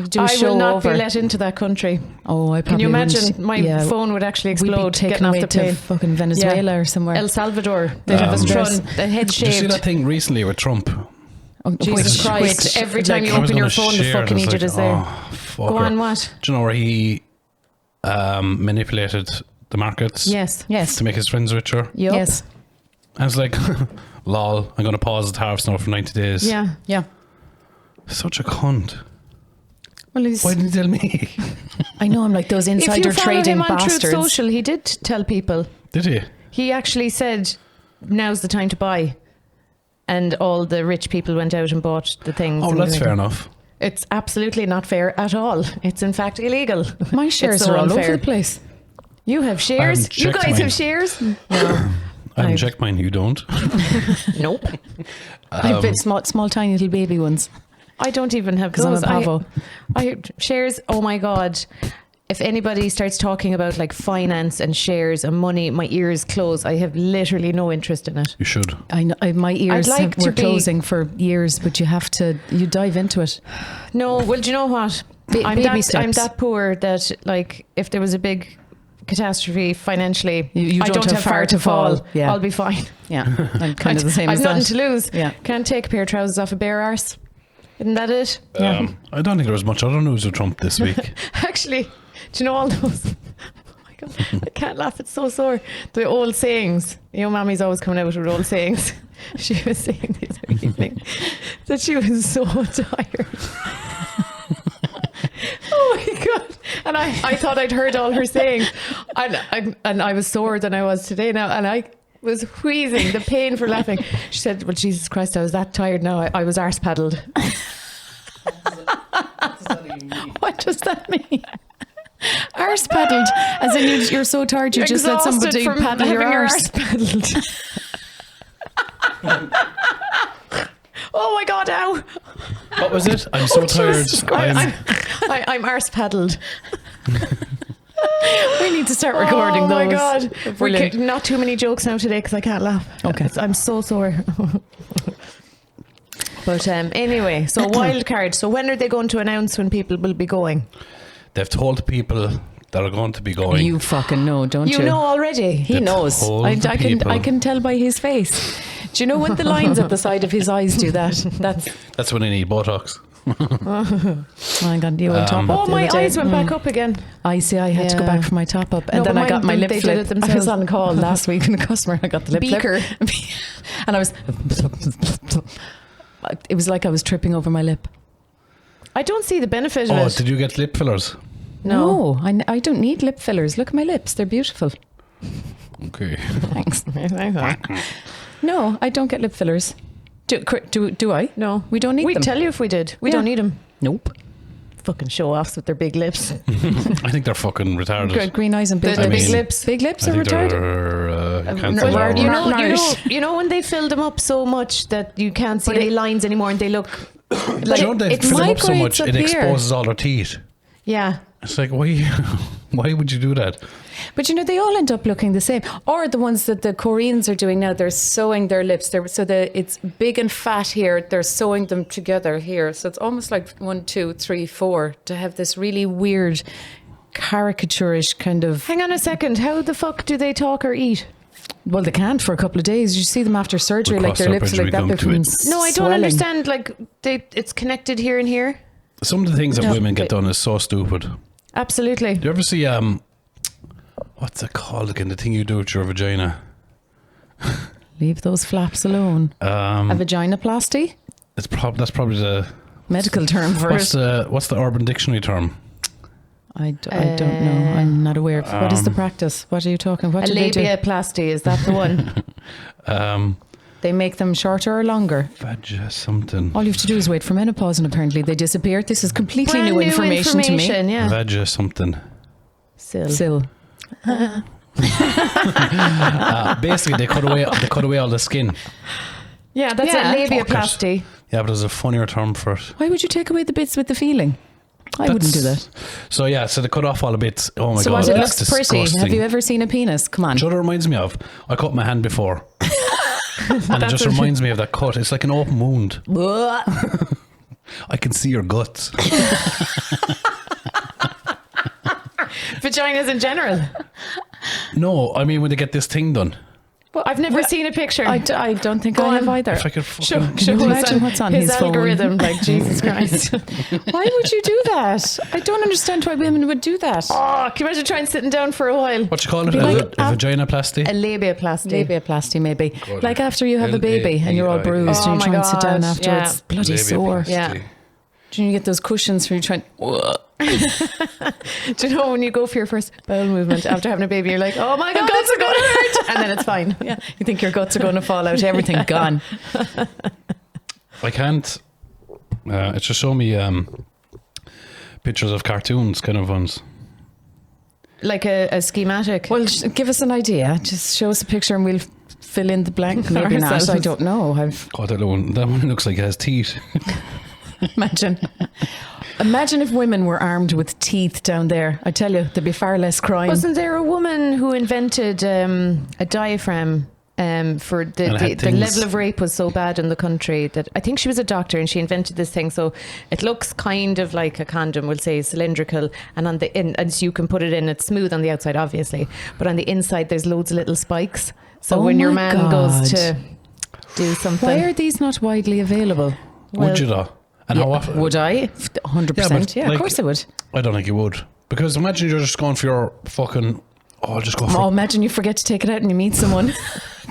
Speaker 2: Do a
Speaker 4: I
Speaker 2: show
Speaker 4: will not
Speaker 2: over.
Speaker 4: be let into that country.
Speaker 2: Oh, I
Speaker 4: Can
Speaker 2: probably
Speaker 4: you imagine?
Speaker 2: wouldn't.
Speaker 4: My
Speaker 2: Yeah,
Speaker 4: phone would actually
Speaker 2: we'd be
Speaker 4: explode
Speaker 2: taken
Speaker 4: getting off
Speaker 2: away
Speaker 4: the
Speaker 2: to
Speaker 4: plane.
Speaker 2: fucking Venezuela or somewhere.
Speaker 4: El Salvador. They'd have us
Speaker 2: Yes.
Speaker 4: drawn, the head
Speaker 1: Did you see
Speaker 4: shaved.
Speaker 1: that thing recently with Trump?
Speaker 2: Oh,
Speaker 4: Jesus
Speaker 1: Which-
Speaker 4: Christ. Every time
Speaker 2: like-
Speaker 4: you
Speaker 1: I was
Speaker 4: open your
Speaker 1: gonna
Speaker 4: phone, the
Speaker 1: share it.
Speaker 4: fucking
Speaker 1: I was
Speaker 4: idiot
Speaker 1: like,
Speaker 4: is there.
Speaker 1: oh, fucker.
Speaker 4: Go on, what?
Speaker 1: Do you know where he manipulated the markets?
Speaker 4: Yes.
Speaker 2: Yes.
Speaker 1: To make his friends richer?
Speaker 4: Yup.
Speaker 2: Yes.
Speaker 1: I was like, lol, I'm going to pause the tariffs now for 90 days.
Speaker 4: Yeah.
Speaker 2: Yeah.
Speaker 1: Such a cunt.
Speaker 2: Well, he's,
Speaker 1: Why didn't you tell me?
Speaker 2: I know I'm like those
Speaker 4: If
Speaker 2: insider
Speaker 4: you follow
Speaker 2: trading
Speaker 4: him on Truth
Speaker 2: bastards.
Speaker 4: Social, he did tell people.
Speaker 1: Did he?
Speaker 4: He actually said, now's the time to buy. And all the rich people went out and bought the things.
Speaker 1: Oh,
Speaker 4: and
Speaker 1: that's
Speaker 4: the-
Speaker 1: fair enough.
Speaker 4: It's absolutely not fair at all. It's in fact illegal.
Speaker 2: My
Speaker 4: It's
Speaker 2: shares
Speaker 4: so
Speaker 2: are all
Speaker 4: unfair.
Speaker 2: over the place.
Speaker 4: You have shares?
Speaker 1: haven't
Speaker 4: You
Speaker 1: checked
Speaker 4: guys
Speaker 1: mine.
Speaker 4: have shares?
Speaker 1: I haven't
Speaker 4: I've-
Speaker 1: checked mine, you don't.
Speaker 4: Nope.
Speaker 2: I've bit small, tiny little baby ones.
Speaker 4: I don't even have
Speaker 2: 'Cause I'm a
Speaker 4: those.
Speaker 2: pavo.
Speaker 4: I shares. Oh my god! If anybody starts talking about like finance and shares and money, my ears close. I have literally no interest in it.
Speaker 1: You should.
Speaker 2: I know my ears
Speaker 4: I'd like
Speaker 2: were
Speaker 4: to be-
Speaker 2: closing for years, but you dive into it.
Speaker 4: No, well, do you know what? I'm
Speaker 2: baby
Speaker 4: I'm
Speaker 2: steps.
Speaker 4: that poor that like if there was a big catastrophe financially,
Speaker 2: You
Speaker 4: I
Speaker 2: don't
Speaker 4: don't
Speaker 2: have
Speaker 4: have
Speaker 2: far
Speaker 4: far
Speaker 2: to
Speaker 4: to fall.
Speaker 2: fall. Yeah.
Speaker 4: I'll be fine.
Speaker 2: Yeah, I'm kind of the same
Speaker 4: I've
Speaker 2: as
Speaker 4: nothing
Speaker 2: that.
Speaker 4: to lose.
Speaker 2: Yeah.
Speaker 4: Can't take a pair of trousers off a bare arse. Isn't that it?
Speaker 1: I don't think there was much other news with Trump this week.
Speaker 4: Actually, do you know all those? Oh my god, I can't laugh. It's so sore. The old sayings. You know, Mommy's always coming out with her old sayings. She was saying the other evening that she was so tired. Oh my god! And I thought I'd heard all her sayings, and I was sorer than I was today now, and I was wheezing, the pain for laughing. She said, "Well, Jesus Christ, I was that tired now. I was arse paddled."
Speaker 2: What does that mean? Arse paddled, as in you're so tired you just let
Speaker 4: Exhausted
Speaker 2: somebody
Speaker 4: from
Speaker 2: paddle your
Speaker 4: having
Speaker 2: arse.
Speaker 4: paddled. Oh my God, ow.
Speaker 1: What was it? I'm so tired.
Speaker 4: I'm arse paddled. We need to start recording those.
Speaker 2: Oh my God. Brilliant.
Speaker 4: Not too many jokes now today because I can't laugh.
Speaker 2: Okay.
Speaker 4: I'm so sore. But anyway, so wild card. So when are they going to announce when people will be going?
Speaker 1: They've told people that are going to be going.
Speaker 2: You fucking know, don't you?
Speaker 4: You know already.
Speaker 2: He knows. I can tell by his face. Do you know when the lines at the side of his eyes do that?
Speaker 1: That's when they need Botox.
Speaker 2: I got the old top up.
Speaker 4: Oh, my eyes went back up again.
Speaker 2: I see. I had to go back for my top up, and then I got my lip flip. I was on call last week, and a customer, I got the lip
Speaker 4: Beaker.
Speaker 2: flip, and I was. It was like I was tripping over my lip.
Speaker 4: I don't see the benefit of it.
Speaker 1: Did you get lip fillers?
Speaker 2: No, I don't need lip fillers. Look at my lips; they're beautiful.
Speaker 1: Okay.
Speaker 2: Thanks. No, I don't get lip fillers. Do I?
Speaker 4: No,
Speaker 2: we don't need them.
Speaker 4: We'd tell you if we did. We don't need them.
Speaker 2: Nope.
Speaker 4: Fucking show offs with their big lips.
Speaker 1: I think they're fucking retarded.
Speaker 2: Green eyes and big lips. Big lips are retarded.
Speaker 4: You know when they fill them up so much that you can't see any lines anymore, and they look
Speaker 1: like they fill them up so much it exposes all their teeth.
Speaker 2: Yeah.
Speaker 1: It's like, why would you do that?
Speaker 2: But they all end up looking the same. Or the ones that the Koreans are doing now, they're sewing their lips. It's big and fat here. They're sewing them together here. So it's almost like 1, 2, 3, 4 to have this really weird caricaturish kind of...
Speaker 4: Hang on a second. How the fuck do they talk or eat?
Speaker 2: Well, they can't for a couple of days. You see them after surgery, like their lips are like that bit from
Speaker 4: No, I don't understand. Like it's connected here and here.
Speaker 1: Some of the things that women get done is so stupid.
Speaker 4: Absolutely.
Speaker 1: Do you ever see what's it called again? The thing you do with your vagina.
Speaker 2: Leave those flaps alone. A vaginoplasty?
Speaker 1: That's probably the
Speaker 2: medical term for it.
Speaker 1: What's the Urban Dictionary term?
Speaker 2: I don't know. I'm not aware of. What is the practice? What are you talking? What
Speaker 4: do they do? Labiaplasty, is that the one?
Speaker 2: They make them shorter or longer.
Speaker 1: Vag something.
Speaker 2: All you have to do is wait for menopause, and apparently they disappear. This is completely new information to me.
Speaker 4: Yeah.
Speaker 1: Vag something.
Speaker 2: Sil.
Speaker 1: Basically, they cut away all the skin.
Speaker 4: Yeah, that's a labiaplasty.
Speaker 1: Yeah, but there's a funnier term for it.
Speaker 2: Why would you take away the bits with the feeling? I wouldn't do that.
Speaker 1: So they cut off all the bits. Oh my god,
Speaker 2: what, it looks
Speaker 1: disgusting.
Speaker 2: Pretty. Have you ever seen a penis? Come on.
Speaker 1: Do you know what it reminds me of? I cut my hand before. And it just reminds me of that cut. It's like an open wound. I can see your guts.
Speaker 4: Vaginas in general?
Speaker 1: No, I mean when they get this thing done.
Speaker 4: Well, I've never seen a picture.
Speaker 2: I don't think I have either.
Speaker 1: If I could
Speaker 2: show imagine what's on his
Speaker 4: algorithm. Like, Jesus Christ.
Speaker 2: Why would you do that? I don't understand why women would do that.
Speaker 4: Oh, can you imagine trying sitting down for a while?
Speaker 1: What you call it? A vaginoplasty?
Speaker 4: A labiaplasty.
Speaker 2: Labiaplasty, maybe. Like after you have a baby and you're all bruised and you try and sit down afterwards. Yeah. Bloody sore.
Speaker 4: Yeah.
Speaker 2: Do you get those cushions for you trying...
Speaker 4: Do you know when you go for your first bowel movement after having a baby, you're like, oh my god, guts are going to hurt, and then it's fine.
Speaker 2: Yeah, you think your guts are going to fall out, everything gone.
Speaker 1: I can't. It's just show me pictures of cartoons, kind of ones.
Speaker 4: Like a schematic.
Speaker 2: Well, give us an idea. Just show us a picture and we'll fill in the blank. Maybe not. I don't know.
Speaker 1: That one looks like it has teeth.
Speaker 2: Imagine if women were armed with teeth down there. I tell you, there'd be far less crime.
Speaker 4: Wasn't there a woman who invented a diaphragm for the level of rape was so bad in the country that I think she was a doctor and she invented this thing. So it looks kind of like a condom, we'll say cylindrical, and on the in, as you can put it in, it's smooth on the outside, obviously, but on the inside there's loads of little spikes. So when your man goes to do something,
Speaker 2: why are these not widely available?
Speaker 1: Would you though? And how often?
Speaker 2: Would I? 100%. Yeah, of course I would.
Speaker 1: I don't think you would. Because imagine you're just going for your fucking... I'll just go for...
Speaker 2: Oh, imagine you forget to take it out and you meet someone.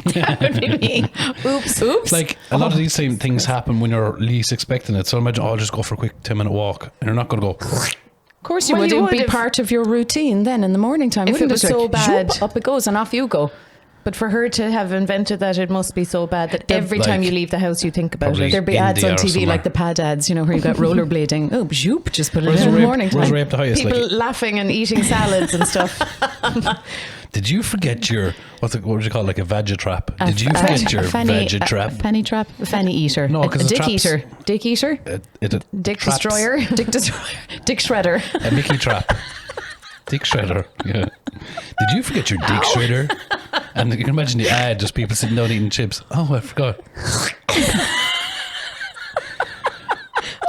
Speaker 2: That would be me. Oops.
Speaker 1: Like, a lot of these same things happen when you're least expecting it. So imagine, I'll just go for a quick 10-minute walk. And you're not going to go...
Speaker 2: Of course you would. It would be part of your routine then in the morning time.
Speaker 4: If it was so bad.
Speaker 2: Up it goes and off you go.
Speaker 4: But for her to have invented that, it must be so bad that every time you leave the house, you think about it.
Speaker 2: There'd be ads on TV like the pad ads, where you got rollerblading. Oh, zoop, just put it in the morning time.
Speaker 1: Rape the highest,
Speaker 4: people laughing and eating salads and stuff.
Speaker 1: Did you forget your what would you call it, like a veggie trap? Did you forget your veggie trap?
Speaker 2: Fanny trap? A fanny eater.
Speaker 1: No,
Speaker 2: a
Speaker 1: because
Speaker 2: dick eater. Dick eater?
Speaker 4: Dick
Speaker 1: traps.
Speaker 4: destroyer.
Speaker 2: Dick destroyer. Dick shredder.
Speaker 1: A Mickey trap. Dick shredder. Yeah. Did you forget your dick shredder? And you can imagine the ad, just people sitting down eating chips. Oh, I forgot.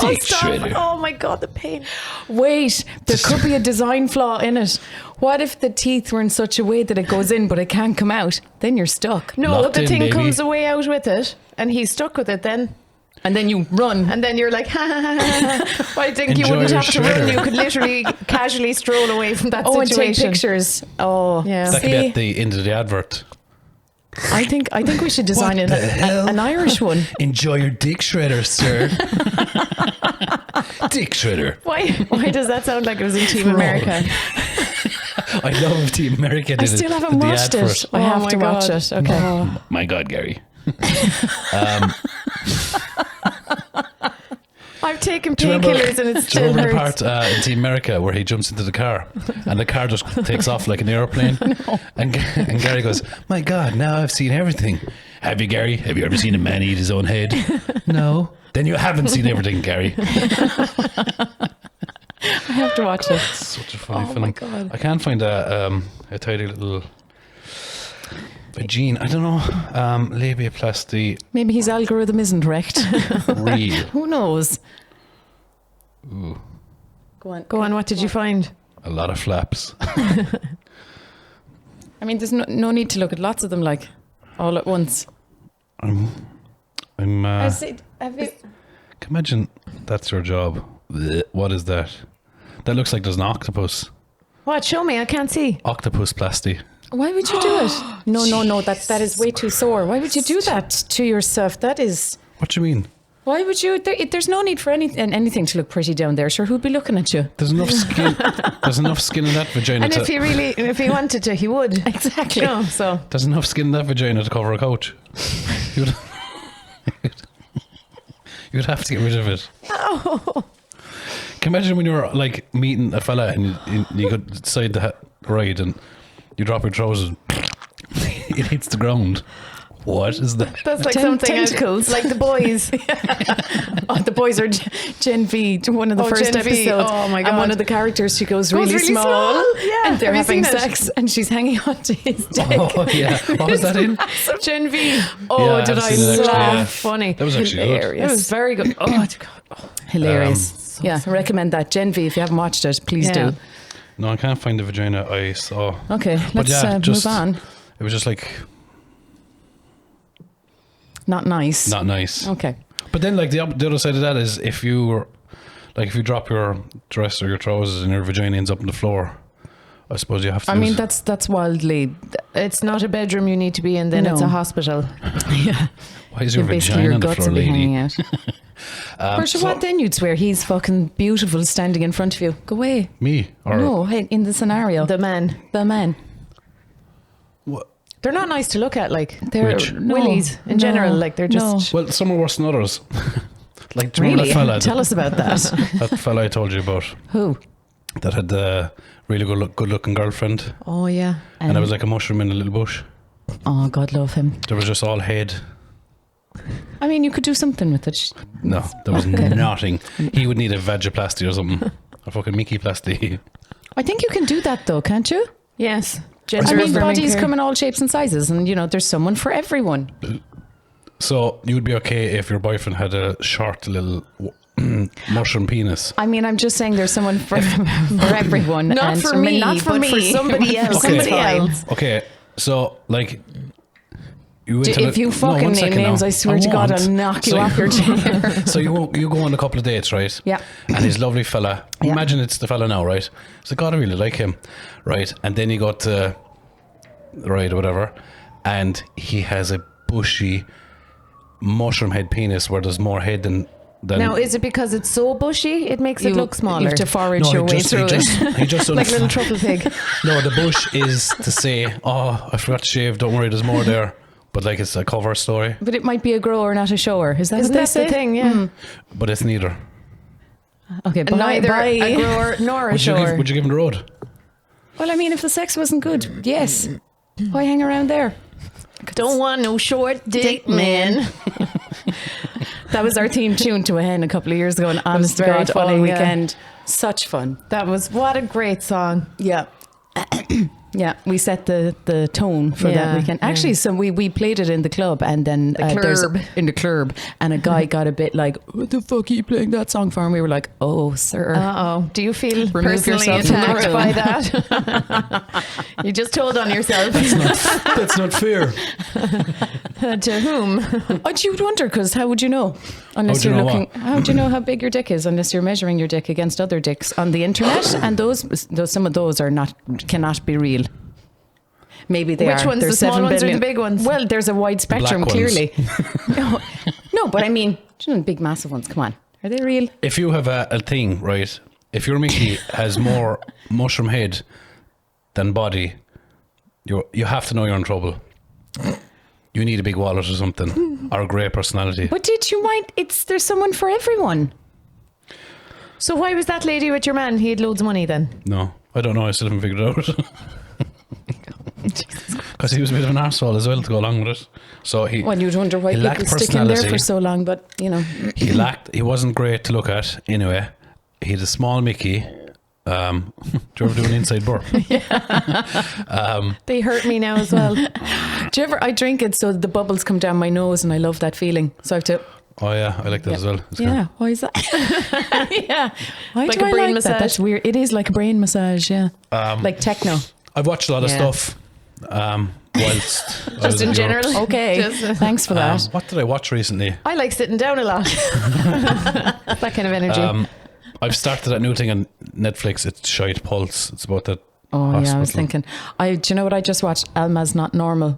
Speaker 1: Dick shredder.
Speaker 4: Oh my God, the pain.
Speaker 2: Wait, there could be a design flaw in it. What if the teeth were in such a way that it goes in but it can't come out? Then you're stuck.
Speaker 4: No,
Speaker 1: Locked
Speaker 4: the
Speaker 1: in,
Speaker 4: thing
Speaker 1: baby.
Speaker 4: comes away out with it, and he's stuck with it then.
Speaker 2: And then you run.
Speaker 4: And then you're like, ha, ha, ha, ha. I think
Speaker 1: Enjoy
Speaker 4: you wouldn't
Speaker 1: your
Speaker 4: have to run.
Speaker 1: shredder.
Speaker 4: You could literally casually stroll away from that
Speaker 2: Oh, and
Speaker 4: situation.
Speaker 2: take pictures. Oh,
Speaker 4: Yeah.
Speaker 1: That could be
Speaker 2: See?
Speaker 1: at the end of the advert.
Speaker 2: I think we should design
Speaker 1: What the hell?
Speaker 2: an Irish one.
Speaker 1: Enjoy your dick shredder, sir. Dick shredder.
Speaker 4: Why does that sound like it was in Team America?
Speaker 1: I love Team America.
Speaker 2: I
Speaker 1: did
Speaker 2: still
Speaker 1: it,
Speaker 2: haven't
Speaker 1: the
Speaker 2: watched
Speaker 1: ad for
Speaker 2: it. I have
Speaker 4: my
Speaker 2: to watch
Speaker 4: God.
Speaker 2: it. Okay.
Speaker 1: My God, Gary.
Speaker 4: I've taken
Speaker 1: Do you
Speaker 4: painkillers and it
Speaker 1: do you
Speaker 4: still
Speaker 1: remember the
Speaker 4: hurts.
Speaker 1: part in Team America where he jumps into the car and the car just takes off like an airplane? And Gary goes, my God, now I've seen everything. Have you, Gary? Have you ever seen a man eat his own head? No. Then you haven't seen everything, Gary.
Speaker 2: I have to watch it.
Speaker 1: Such a funny
Speaker 2: Oh
Speaker 1: film.
Speaker 2: my God.
Speaker 1: I can't find a tidy little gene. I don't know. Labiaplasty
Speaker 2: Maybe his algorithm isn't wrecked.
Speaker 1: real.
Speaker 2: Who knows?
Speaker 1: Ooh,
Speaker 4: Go on, what did you find?
Speaker 1: a lot of flaps.
Speaker 2: I mean, there's no need to look at lots of them like all at once.
Speaker 1: I'm
Speaker 2: Have you?
Speaker 1: can imagine that's your job. Blech. What is that? That looks like there's an octopus.
Speaker 4: What? Show me. I can't see.
Speaker 1: Octopus plasty.
Speaker 2: Why would you do it? No. That is way too sore. Why would you do that to yourself? That is.
Speaker 1: What do you mean?
Speaker 2: Why would you? There's no need for anything to look pretty down there. Sure, who'd be looking at you?
Speaker 1: There's enough skin. There's enough skin in that vagina.
Speaker 4: And if he wanted to, he would.
Speaker 2: Exactly.
Speaker 4: No, so
Speaker 1: There's enough skin in that vagina to cover a couch. You'd have to get rid of it. Can you imagine when you're like meeting a fella and you go decide to ride and you drop your trousers and it hits the ground. What is that?
Speaker 4: that's like something
Speaker 2: tentacles.
Speaker 4: like the boys.
Speaker 2: Oh, the boys are Gen V, one of the first
Speaker 4: Gen V.
Speaker 2: episodes.
Speaker 4: Oh my
Speaker 2: And
Speaker 4: God.
Speaker 2: one of the characters, she goes really,
Speaker 4: really
Speaker 2: small.
Speaker 4: small. Yeah.
Speaker 2: And they're
Speaker 4: Have you
Speaker 2: having
Speaker 4: seen it?
Speaker 2: sex and she's hanging onto his dick.
Speaker 1: Oh yeah, what was that in?
Speaker 4: Gen V.
Speaker 2: Oh,
Speaker 1: Yeah,
Speaker 2: did
Speaker 1: I've
Speaker 2: I
Speaker 1: seen it actually,
Speaker 2: laugh?
Speaker 1: yeah.
Speaker 4: Funny.
Speaker 1: That was actually good.
Speaker 4: It was very good. Oh, God.
Speaker 2: Hilarious. Yeah, I recommend that. Gen V, if you haven't watched it, please
Speaker 4: Yeah.
Speaker 2: do.
Speaker 1: No, I can't find the vagina I saw.
Speaker 2: Okay,
Speaker 1: But
Speaker 2: let's
Speaker 1: yeah, just-
Speaker 2: move on.
Speaker 1: It was just like
Speaker 2: Not nice.
Speaker 1: not nice.
Speaker 2: Okay.
Speaker 1: But then, like the other side of that is if you drop your dress or your trousers and your vagina ends up on the floor, I suppose you have to.
Speaker 2: I
Speaker 1: do
Speaker 2: mean,
Speaker 1: it.
Speaker 2: that's wildly.
Speaker 4: It's not a bedroom you need to be in, then
Speaker 2: No.
Speaker 4: it's a hospital.
Speaker 2: Yeah.
Speaker 1: Why is your
Speaker 2: Basically,
Speaker 1: vagina
Speaker 2: your
Speaker 1: on the
Speaker 2: guts
Speaker 1: floor,
Speaker 2: will be hanging
Speaker 1: lady?
Speaker 2: out. But what then? You'd swear he's fucking beautiful standing in front of you. Go away.
Speaker 1: Me or
Speaker 2: No, hey, in the scenario,
Speaker 4: The man.
Speaker 2: the man.
Speaker 1: what?
Speaker 4: They're not nice to look at, like
Speaker 2: They're
Speaker 1: Which?
Speaker 4: willies in general. Like they're just
Speaker 1: Well, some are worse than others. Like, do you remember
Speaker 2: Really?
Speaker 1: that fella?
Speaker 2: Tell us about that.
Speaker 1: That fella I told you about
Speaker 2: Who?
Speaker 1: that had a really good looking girlfriend,
Speaker 4: Oh yeah.
Speaker 1: and it was like a mushroom in a little bush.
Speaker 2: Oh, God love him.
Speaker 1: There was just all head.
Speaker 2: I mean, you could do something with it.
Speaker 1: No, there was nothing. He would need a vagiplasty or something. A fucking Mickey plasty.
Speaker 2: I think you can do that though, can't you?
Speaker 4: Yes.
Speaker 2: I mean,
Speaker 4: affirming
Speaker 2: bodies
Speaker 4: care.
Speaker 2: come in all shapes and sizes, and there's someone for everyone.
Speaker 1: So you'd be okay if your boyfriend had a short little mushroom penis.
Speaker 2: I mean, I'm just saying there's someone for everyone.
Speaker 4: Not
Speaker 2: and,
Speaker 4: for
Speaker 2: I mean,
Speaker 4: me,
Speaker 2: not for
Speaker 4: but
Speaker 2: me,
Speaker 4: for somebody else.
Speaker 1: Okay.
Speaker 4: Somebody else.
Speaker 1: Okay, so like. You went to
Speaker 2: If you fucking name names, I swear to God, I'll knock you off your chair.
Speaker 1: So you go on a couple of dates, right?
Speaker 2: Yeah.
Speaker 1: And he's a lovely fella.
Speaker 2: Yeah.
Speaker 1: Imagine it's the fella now, right? It's like, God, I really like him, right? And then you got to right or whatever, and he has a bushy mushroom head penis where there's more head than.
Speaker 4: Now, is it because it's so bushy? It makes it look smaller.
Speaker 2: You have to forage your way through it.
Speaker 1: He just
Speaker 4: like little truffle pig.
Speaker 1: No, the bush is to say, oh, I forgot to shave. Don't worry, there's more there. But like it's a cover story.
Speaker 2: But it might be a grower, not a shower. Is that
Speaker 4: Isn't
Speaker 2: what they
Speaker 4: that
Speaker 2: say?
Speaker 4: the thing? Yeah.
Speaker 1: But it's neither.
Speaker 2: Okay,
Speaker 4: Neither a grower nor a
Speaker 1: Would
Speaker 4: shower.
Speaker 1: you give him the road?
Speaker 2: Well, I mean, if the sex wasn't good, yes. Why hang around there?
Speaker 4: Don't want no short dick man.
Speaker 2: That was our theme tune to a hen a couple of years ago, and honest to
Speaker 4: very
Speaker 2: God,
Speaker 4: funny,
Speaker 2: all
Speaker 4: yeah.
Speaker 2: weekend. Such fun.
Speaker 4: That was, what a great song.
Speaker 2: Yeah. Yeah, we set the tone for that
Speaker 4: Yeah,
Speaker 2: weekend.
Speaker 4: yeah.
Speaker 2: Actually, so we played it in the club, and then there's in the club, and a guy got a bit like, "What the fuck are you playing that song for?" And we were like, "Oh, sir."
Speaker 4: Uh-oh. Do you feel
Speaker 2: Remove
Speaker 4: personally
Speaker 2: yourself from the
Speaker 4: attacked
Speaker 2: room.
Speaker 4: by that? You just told on yourself.
Speaker 1: That's not fair.
Speaker 4: To whom?
Speaker 2: I'd you'd wonder, because how would you know unless
Speaker 1: How would you
Speaker 2: you're
Speaker 1: know
Speaker 2: looking? How would you know how big your dick is unless you're measuring your dick against other dicks on the internet? And those some of those are cannot be real. Maybe they
Speaker 4: Which
Speaker 2: are.
Speaker 4: ones,
Speaker 2: There's
Speaker 4: the small
Speaker 2: 7
Speaker 4: ones or the
Speaker 2: billion.
Speaker 4: big ones?
Speaker 2: Well, there's a wide spectrum,
Speaker 1: black ones.
Speaker 2: clearly. No, but I mean, do you know, big, massive ones. Come on, are they real?
Speaker 1: If you have a thing, right? If your Mickey has more mushroom head than body, you have to know you're in trouble. You need a big wallet or something, or a great personality.
Speaker 2: But did you mind? There's someone for everyone.
Speaker 4: So why was that lady with your man? He had loads of money then.
Speaker 1: No, I don't know. I still haven't figured it out. Because he was a bit of an arsehole as well to go along with it. So
Speaker 2: Well, you'd wonder why
Speaker 1: he lacked
Speaker 2: people stick in there
Speaker 1: personality.
Speaker 2: for so long, but you know.
Speaker 1: He wasn't great to look at anyway. He had a small Mickey. Do you ever do an inside burp?
Speaker 4: They hurt me now as well.
Speaker 2: Do you ever? I drink it so the bubbles come down my nose, and I love that feeling. So I have to.
Speaker 1: Oh yeah, I like that as well. It's
Speaker 2: Yeah, why is that? Yeah, why
Speaker 4: Like
Speaker 2: do
Speaker 4: a
Speaker 2: I
Speaker 4: brain
Speaker 2: like
Speaker 4: massage.
Speaker 2: that? That's weird. It is like a brain massage. Yeah, like techno.
Speaker 1: I've watched a lot of
Speaker 4: Yeah.
Speaker 1: stuff. Whilst I was
Speaker 4: Just in
Speaker 1: Europe.
Speaker 4: general.
Speaker 2: Okay,
Speaker 4: Just,
Speaker 2: thanks for that.
Speaker 1: What did I watch recently?
Speaker 4: I like sitting down a lot. That kind of energy.
Speaker 1: I've started that new thing on Netflix. It's Shite Pulse. It's about that.
Speaker 2: Oh yeah, I was
Speaker 1: hospital.
Speaker 2: thinking. Do you know what I just watched? Alma's Not Normal.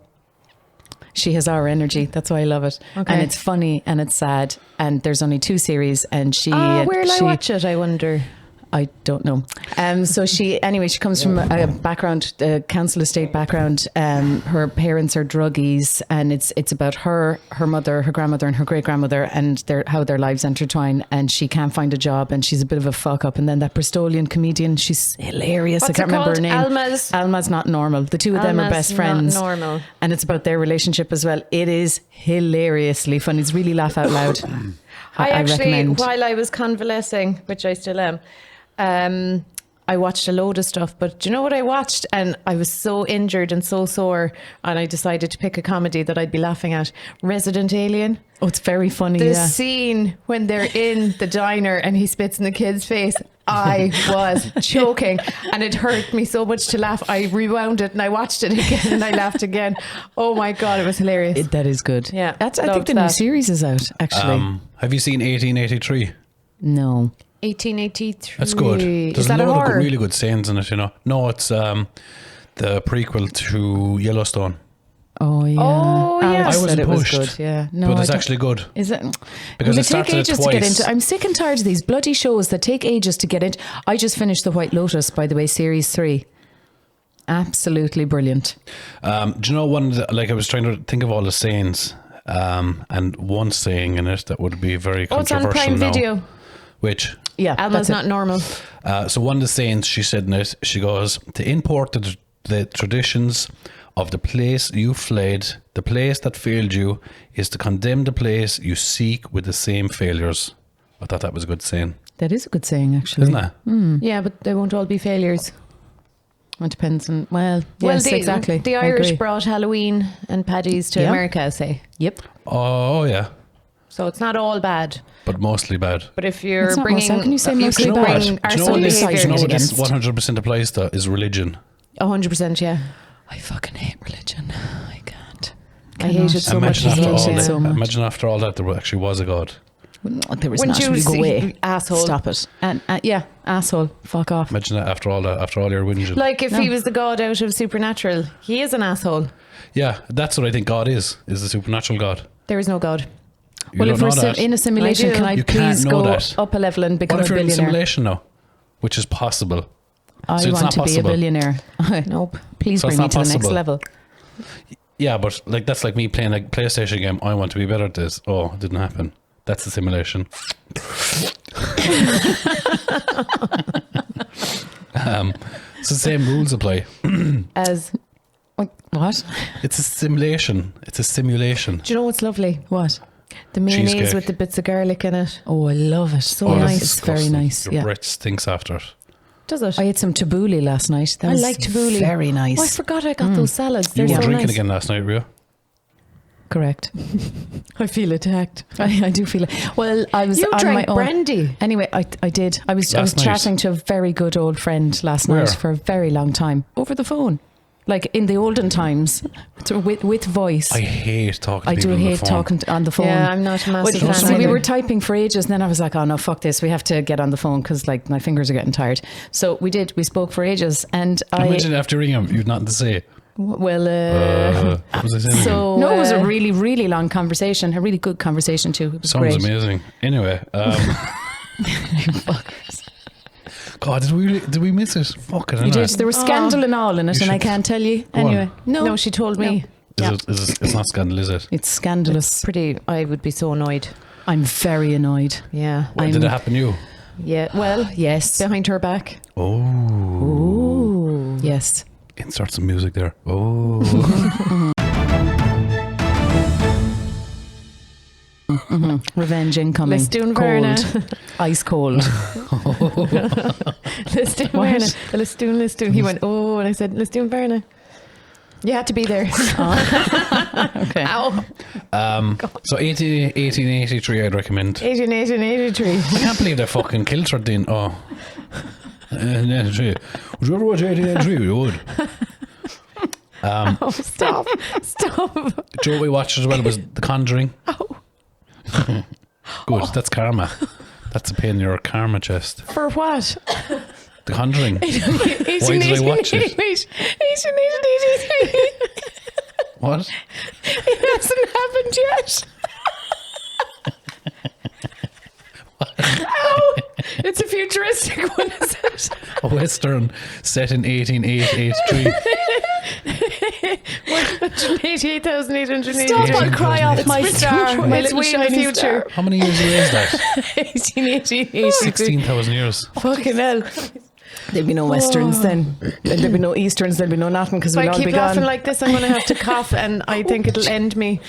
Speaker 2: She has our energy. That's why I love it.
Speaker 4: Okay.
Speaker 2: And it's funny and it's sad. And there's only 2 series. And she.
Speaker 4: Where'll I
Speaker 2: she-
Speaker 4: watch it, I wonder?
Speaker 2: I don't know. So she comes from a background, a council estate background. Her parents are druggies, and it's about her mother, her grandmother, and her great grandmother, and how their lives intertwine. And she can't find a job, and she's a bit of a fuck up. And then that Bristolian comedian, she's hilarious.
Speaker 4: What's
Speaker 2: I can't
Speaker 4: it
Speaker 2: remember her
Speaker 4: called?
Speaker 2: name. Alma's Not Normal. The two of them are
Speaker 4: Alma's
Speaker 2: best
Speaker 4: Not
Speaker 2: friends.
Speaker 4: Normal.
Speaker 2: And it's about their relationship as well. It is hilariously funny. It's really laugh out loud.
Speaker 4: I actually,
Speaker 2: recommend.
Speaker 4: while I was convalescing, which I still am, I watched a load of stuff, but do you know what I watched? And I was so injured and so sore, and I decided to pick a comedy that I'd be laughing at. Resident Alien.
Speaker 2: Oh, it's very funny.
Speaker 4: The
Speaker 2: Yeah.
Speaker 4: scene when they're in the diner and he spits in the kid's face, I was choking, and it hurt me so much to laugh. I rewound it and I watched it again and I laughed again. Oh my God, it was hilarious.
Speaker 2: That is good.
Speaker 4: Yeah,
Speaker 2: I think
Speaker 4: loved
Speaker 2: the new
Speaker 4: that.
Speaker 2: series is out, actually.
Speaker 1: Have you seen 1883?
Speaker 2: No.
Speaker 4: 1883.
Speaker 1: That's good. There's
Speaker 4: Is that
Speaker 1: a
Speaker 4: a
Speaker 1: lot of
Speaker 4: horror?
Speaker 1: really good scenes in it, you know. No, it's the prequel to Yellowstone.
Speaker 2: Oh, yeah.
Speaker 4: Oh, yeah.
Speaker 2: Alex
Speaker 1: I wasn't
Speaker 2: said it was
Speaker 1: pushed,
Speaker 2: good. Yeah. No,
Speaker 1: but
Speaker 2: I
Speaker 1: it's
Speaker 2: don't-
Speaker 1: actually good.
Speaker 2: Is it?
Speaker 1: Because
Speaker 2: Will
Speaker 1: I
Speaker 2: it take
Speaker 1: started it
Speaker 2: ages to get
Speaker 1: twice.
Speaker 2: into? I'm sick and tired of these bloody shows that take ages to get into. I just finished The White Lotus, by the way, series 3. Absolutely brilliant.
Speaker 1: Do you know one that, like, I was trying to think of all the sayings, and one saying in it that would be very
Speaker 4: Oh, it's on
Speaker 1: controversial
Speaker 4: Prime
Speaker 1: now.
Speaker 4: Video.
Speaker 1: Which?
Speaker 2: Yeah.
Speaker 4: Alma's
Speaker 2: that's it.
Speaker 4: Not Normal.
Speaker 1: So one of the sayings she said in it, she goes, to import the traditions of the place you fled, the place that failed you, is to condemn the place you seek with the same failures. I thought that was a good saying,
Speaker 2: That is a good saying, actually.
Speaker 1: isn't it?
Speaker 4: Yeah, but they won't all be failures.
Speaker 2: It depends on, well, yes, exactly.
Speaker 4: The
Speaker 2: I
Speaker 4: Irish
Speaker 2: agree.
Speaker 4: brought Halloween and Paddy's to
Speaker 2: Yeah.
Speaker 4: America, say.
Speaker 2: Yep.
Speaker 1: Oh yeah,
Speaker 4: So it's not all bad.
Speaker 1: but mostly bad.
Speaker 4: But if you're
Speaker 2: It's not
Speaker 4: bringing,
Speaker 2: most- how can you say mostly
Speaker 4: could
Speaker 2: bad?
Speaker 4: bring
Speaker 1: Do you know
Speaker 4: arsehole
Speaker 1: what this, do
Speaker 4: behaviour
Speaker 1: you know what
Speaker 2: against?
Speaker 1: this 100% applies to is religion.
Speaker 4: 100%, yeah.
Speaker 2: I fucking hate religion. I can't.
Speaker 4: I hate it so much
Speaker 1: Imagine
Speaker 4: as
Speaker 1: after
Speaker 4: well.
Speaker 1: all
Speaker 2: hate it
Speaker 1: that,
Speaker 2: so much.
Speaker 1: imagine after all that there actually was a God.
Speaker 2: There was
Speaker 4: Wouldn't
Speaker 2: not.
Speaker 4: you
Speaker 2: Will you go
Speaker 4: see-
Speaker 2: away?
Speaker 4: asshole.
Speaker 2: Stop it. And yeah, asshole. Fuck off.
Speaker 1: Imagine that after all your whinging.
Speaker 4: Like if he
Speaker 2: No.
Speaker 4: was the god out of Supernatural, he is an asshole.
Speaker 1: Yeah, that's what I think God is the supernatural God.
Speaker 4: There is no god.
Speaker 1: You
Speaker 2: Well,
Speaker 1: don't
Speaker 2: if we're
Speaker 1: know that.
Speaker 2: in a simulation,
Speaker 4: I do.
Speaker 2: can I
Speaker 1: You can't
Speaker 2: please
Speaker 1: know
Speaker 2: go
Speaker 1: that.
Speaker 2: up a level and become
Speaker 1: What
Speaker 2: a
Speaker 1: if you're in a
Speaker 2: billionaire?
Speaker 1: simulation now? Which is possible.
Speaker 2: I
Speaker 1: So it's
Speaker 2: want
Speaker 1: not
Speaker 2: to be a
Speaker 1: possible.
Speaker 2: billionaire.
Speaker 4: Nope.
Speaker 2: Please
Speaker 1: So it's
Speaker 2: bring me
Speaker 1: not
Speaker 2: to the next
Speaker 1: possible.
Speaker 2: level.
Speaker 1: Yeah, but like that's like me playing a PlayStation game. I want to be better at this. Oh, it didn't happen. That's the simulation. It's the same rules apply.
Speaker 4: As
Speaker 2: What?
Speaker 1: It's a simulation. It's a simulation.
Speaker 4: do you know what's lovely?
Speaker 2: What?
Speaker 4: The mayonnaise
Speaker 1: Cheesecake.
Speaker 4: with the bits of garlic in it.
Speaker 2: Oh, I love it. So
Speaker 1: Oh, that's
Speaker 2: nice. It's very
Speaker 1: disgusting.
Speaker 2: nice.
Speaker 1: Your
Speaker 2: Yeah.
Speaker 1: breath stinks after it.
Speaker 4: Does it?
Speaker 2: I ate some tabbouleh last night. That
Speaker 4: I
Speaker 2: was
Speaker 4: like tabbouleh.
Speaker 2: Very nice.
Speaker 4: Oh, I forgot I got those salads.
Speaker 1: You
Speaker 4: They're
Speaker 1: were
Speaker 4: so
Speaker 1: drinking
Speaker 4: nice.
Speaker 1: again last night, were you?
Speaker 2: Correct.
Speaker 4: I feel attacked.
Speaker 2: I do feel it. Well, I was
Speaker 4: You
Speaker 2: on
Speaker 4: drank
Speaker 2: my own.
Speaker 4: Brandy.
Speaker 2: Anyway, I did. I was
Speaker 1: Last night.
Speaker 2: chatting to a very good old friend last
Speaker 1: Where?
Speaker 2: night for a very long time over the phone, like in the olden times, with voice.
Speaker 1: I hate talking to
Speaker 2: I
Speaker 1: people
Speaker 2: do
Speaker 1: on the
Speaker 2: hate
Speaker 1: phone.
Speaker 2: talking on the phone.
Speaker 4: Yeah, I'm not a massive
Speaker 2: Well,
Speaker 4: fan
Speaker 2: see, we
Speaker 4: either.
Speaker 2: were typing for ages, and then I was like, "Oh no, fuck this! We have to get on the phone because like my fingers are getting tired." So we did. We spoke for ages, and
Speaker 1: Imagine after ringing him, you've nothing to say.
Speaker 2: Well,
Speaker 1: What was I saying?
Speaker 4: So
Speaker 2: no, it was a really, really long conversation. A really good conversation too. It was
Speaker 1: Sounds
Speaker 2: great.
Speaker 1: amazing. Anyway, God, did we miss it? Fuck it.
Speaker 2: You did. There was scandal and all in it,
Speaker 1: You
Speaker 2: and I
Speaker 1: should-
Speaker 2: can't tell you.
Speaker 1: Go on.
Speaker 2: Anyway,
Speaker 4: no, she told me.
Speaker 1: It's not scandal, is it?
Speaker 2: It's scandalous.
Speaker 4: Pretty. I would be so annoyed.
Speaker 2: I'm very annoyed.
Speaker 4: Yeah.
Speaker 1: When did it happen to you?
Speaker 4: Yeah. Well,
Speaker 2: Yes.
Speaker 4: behind her back.
Speaker 1: Oh.
Speaker 2: Yes.
Speaker 1: Insert some music there. Oh.
Speaker 2: Revenge incoming.
Speaker 4: Let's do
Speaker 2: cold.
Speaker 4: Verna.
Speaker 2: Ice cold.
Speaker 4: Let's do
Speaker 2: What?
Speaker 4: Verna. Let's do. He went, oh, and I said, let's do Verna. You had to be there.
Speaker 2: Okay.
Speaker 4: Ow.
Speaker 1: So 1883, I'd recommend.
Speaker 4: 1883.
Speaker 1: I can't believe they fucking killed her then. Oh. 1883. Would you ever watch 1883? You would.
Speaker 4: Oh, stop. Stop.
Speaker 1: Do you know what we watched as well was The Conjuring?
Speaker 4: Oh.
Speaker 1: Good, that's karma. That's a pain in your karma chest.
Speaker 4: For what?
Speaker 1: The Conjuring. Why did I watch it?
Speaker 4: 1883.
Speaker 1: What?
Speaker 4: It hasn't happened yet. Ow. It's a futuristic one, is it?
Speaker 1: A Western set in 1883.
Speaker 4: 188,880.
Speaker 2: Stop, I'll cry off my star. My
Speaker 4: It's
Speaker 2: little
Speaker 4: way in the
Speaker 2: shiny
Speaker 4: future.
Speaker 2: star.
Speaker 1: How many years ago is that?
Speaker 4: 1880.
Speaker 1: 16,000 years.
Speaker 4: Fucking hell.
Speaker 2: There'll be no westerns then. There'll be no easterns. There'll be no nothing because
Speaker 4: If
Speaker 2: we'll
Speaker 4: I
Speaker 2: all
Speaker 4: keep
Speaker 2: be
Speaker 4: laughing
Speaker 2: gone.
Speaker 4: like this, I'm going to have to cough, and I think it'll end me.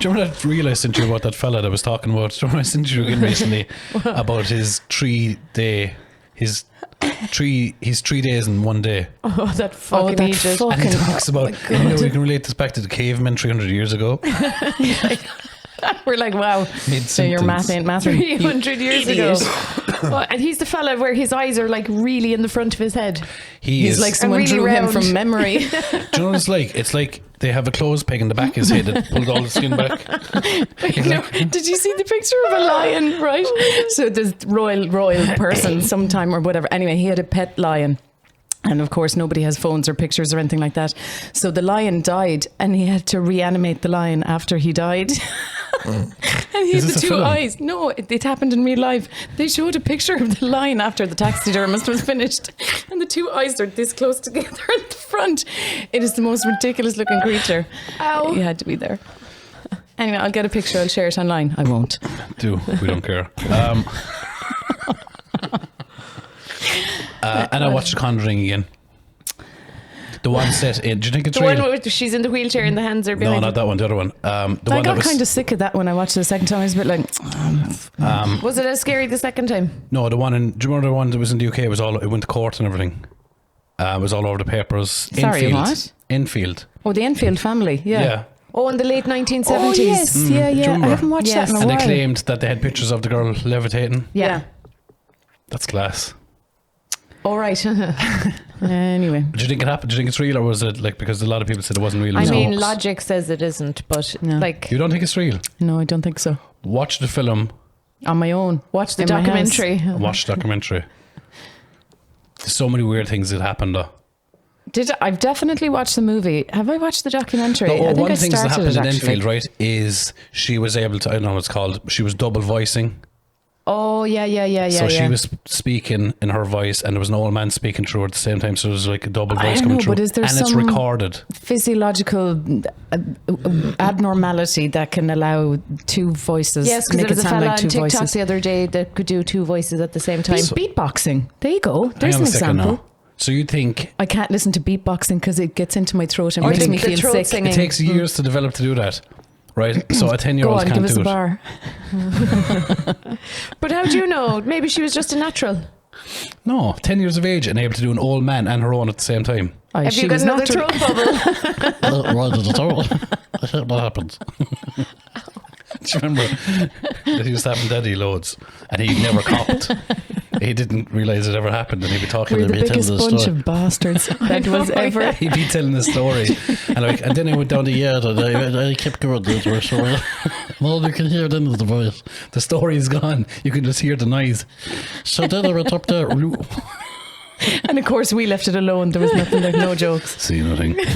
Speaker 1: Do you remember that reel I sent you about that fella that I was talking about? Do you remember I sent you again recently about his 3 days in one day?
Speaker 4: Oh, that fucking
Speaker 2: that
Speaker 4: Egypt.
Speaker 2: fuck-
Speaker 1: And he
Speaker 2: Fucking-
Speaker 1: talks about, you know, we can relate this back to the cavemen 300 years ago.
Speaker 2: We're like, wow. So your
Speaker 1: Mid-sentence.
Speaker 2: math ain't mathing.
Speaker 4: 300 years ago. Oh, and he's the fella where his eyes are like really in the front of his head.
Speaker 2: He's
Speaker 1: is,
Speaker 2: like someone
Speaker 4: really
Speaker 2: drew him
Speaker 4: round.
Speaker 2: from memory.
Speaker 1: do you know what it's like? It's like they have a clothes peg in the back of his head that pulled all the skin back.
Speaker 2: Did you see the picture of a lion, right? So this royal person sometime or whatever. Anyway, he had a pet lion. And of course, nobody has phones or pictures or anything like that. So the lion died and he had to reanimate the lion after he died. And he
Speaker 1: Is
Speaker 2: had
Speaker 1: this
Speaker 2: the
Speaker 1: a
Speaker 2: 2
Speaker 1: film?
Speaker 2: eyes. No, it happened in real life. They showed a picture of the lion after the taxidermist was finished. And the 2 eyes are this close together at the front. It is the most ridiculous looking creature.
Speaker 4: Ow.
Speaker 2: You had to be there. Anyway, I'll get a picture. I'll share it online. I won't.
Speaker 1: We don't care. And I watched The Conjuring again. The one set in. Do you think it's
Speaker 4: The
Speaker 1: real?
Speaker 4: one where she's in the wheelchair and the hands are
Speaker 1: No,
Speaker 4: behind
Speaker 1: not
Speaker 4: her.
Speaker 1: that one. The other one. The
Speaker 2: I
Speaker 1: one that
Speaker 2: got
Speaker 1: was
Speaker 2: kind of sick of that when I watched it the second time. I was a bit like,
Speaker 4: Was it as scary the second time?
Speaker 1: no, the one in. Do you remember the one that was in the UK? It was all. It went to court and everything. It was all over the papers.
Speaker 2: Sorry,
Speaker 1: Enfield.
Speaker 2: what?
Speaker 1: Enfield.
Speaker 2: oh, the Enfield family. Yeah.
Speaker 1: Yeah.
Speaker 4: Oh, in the late 1970s.
Speaker 2: Oh, yes. Yeah,
Speaker 1: Do you
Speaker 2: yeah. I
Speaker 1: remember?
Speaker 2: haven't watched
Speaker 4: Yes.
Speaker 2: that in a
Speaker 1: And they
Speaker 2: while.
Speaker 1: claimed that they had pictures of the girl levitating.
Speaker 4: Yeah.
Speaker 1: That's class.
Speaker 4: All right.
Speaker 2: Anyway.
Speaker 1: Do you think it happened? Do you think it's real, or was it like because a lot of people said it wasn't real? it
Speaker 4: I
Speaker 1: was a
Speaker 4: mean,
Speaker 1: hoax?
Speaker 4: logic says it isn't, but
Speaker 2: No.
Speaker 4: like
Speaker 1: You don't think it's real?
Speaker 2: No, I don't think so.
Speaker 1: Watch the film.
Speaker 2: On my own.
Speaker 4: watch the
Speaker 2: In my house.
Speaker 4: documentary.
Speaker 1: Watch the documentary. There's so many weird things that happened though.
Speaker 2: I've definitely watched the movie. Have I watched the documentary?
Speaker 1: No,
Speaker 2: I think
Speaker 1: one
Speaker 2: I
Speaker 1: thing that
Speaker 2: started
Speaker 1: happened
Speaker 2: it,
Speaker 1: in
Speaker 2: actually.
Speaker 1: Enfield, right, is she was able to, I don't know what it's called, she was double voicing.
Speaker 4: Oh, Oh, yeah.
Speaker 1: So she was speaking in her voice, and there was an old man speaking through her at the same time. So there was like a double voice coming through,
Speaker 2: but is there
Speaker 1: and it's
Speaker 2: some
Speaker 1: recorded.
Speaker 2: physiological abnormality that can allow two voices?
Speaker 4: Yes, because
Speaker 2: make
Speaker 4: there was
Speaker 2: it
Speaker 4: a
Speaker 2: sound
Speaker 4: fella
Speaker 2: like
Speaker 4: on
Speaker 2: two
Speaker 4: TikTok
Speaker 2: voices.
Speaker 4: the other day that could do two voices at the same time.
Speaker 2: Beatboxing. There you go. There's
Speaker 1: Hang
Speaker 2: an
Speaker 1: on a second
Speaker 2: example.
Speaker 1: now. So you think
Speaker 2: I can't listen to beatboxing because it gets into my throat and
Speaker 4: Or
Speaker 2: makes
Speaker 4: the
Speaker 2: me feel
Speaker 4: throat
Speaker 2: sick.
Speaker 4: singing.
Speaker 1: it takes years to develop to do that, right? So a
Speaker 2: Go
Speaker 1: 10-year-old
Speaker 2: on,
Speaker 1: can't
Speaker 2: give us
Speaker 1: do
Speaker 2: a
Speaker 1: it.
Speaker 2: bar.
Speaker 4: But how do you know? Maybe she was just a natural.
Speaker 1: No, 10 years of age and able to do an old man and her own at the same time.
Speaker 2: Aye,
Speaker 4: Have
Speaker 2: she
Speaker 4: you got
Speaker 2: was
Speaker 4: another
Speaker 2: natural.
Speaker 4: throat bubble?
Speaker 1: Right at the top. I think what happens. Do you remember that used to happen to Eddie loads, and he never copped. He didn't realise it ever happened, and he'd be talking
Speaker 2: We're
Speaker 1: to
Speaker 2: the
Speaker 1: me, telling
Speaker 2: biggest
Speaker 1: the
Speaker 2: bunch
Speaker 1: story.
Speaker 2: of bastards that was ever.
Speaker 1: He'd be telling the story, and then I went down the yard, and I kept going this way. So all you can hear then is the voice. The story is gone. You can just hear the noise. So then I went up there.
Speaker 2: And of course, we left it alone. There was nothing there, no jokes.
Speaker 1: See nothing.
Speaker 4: Do you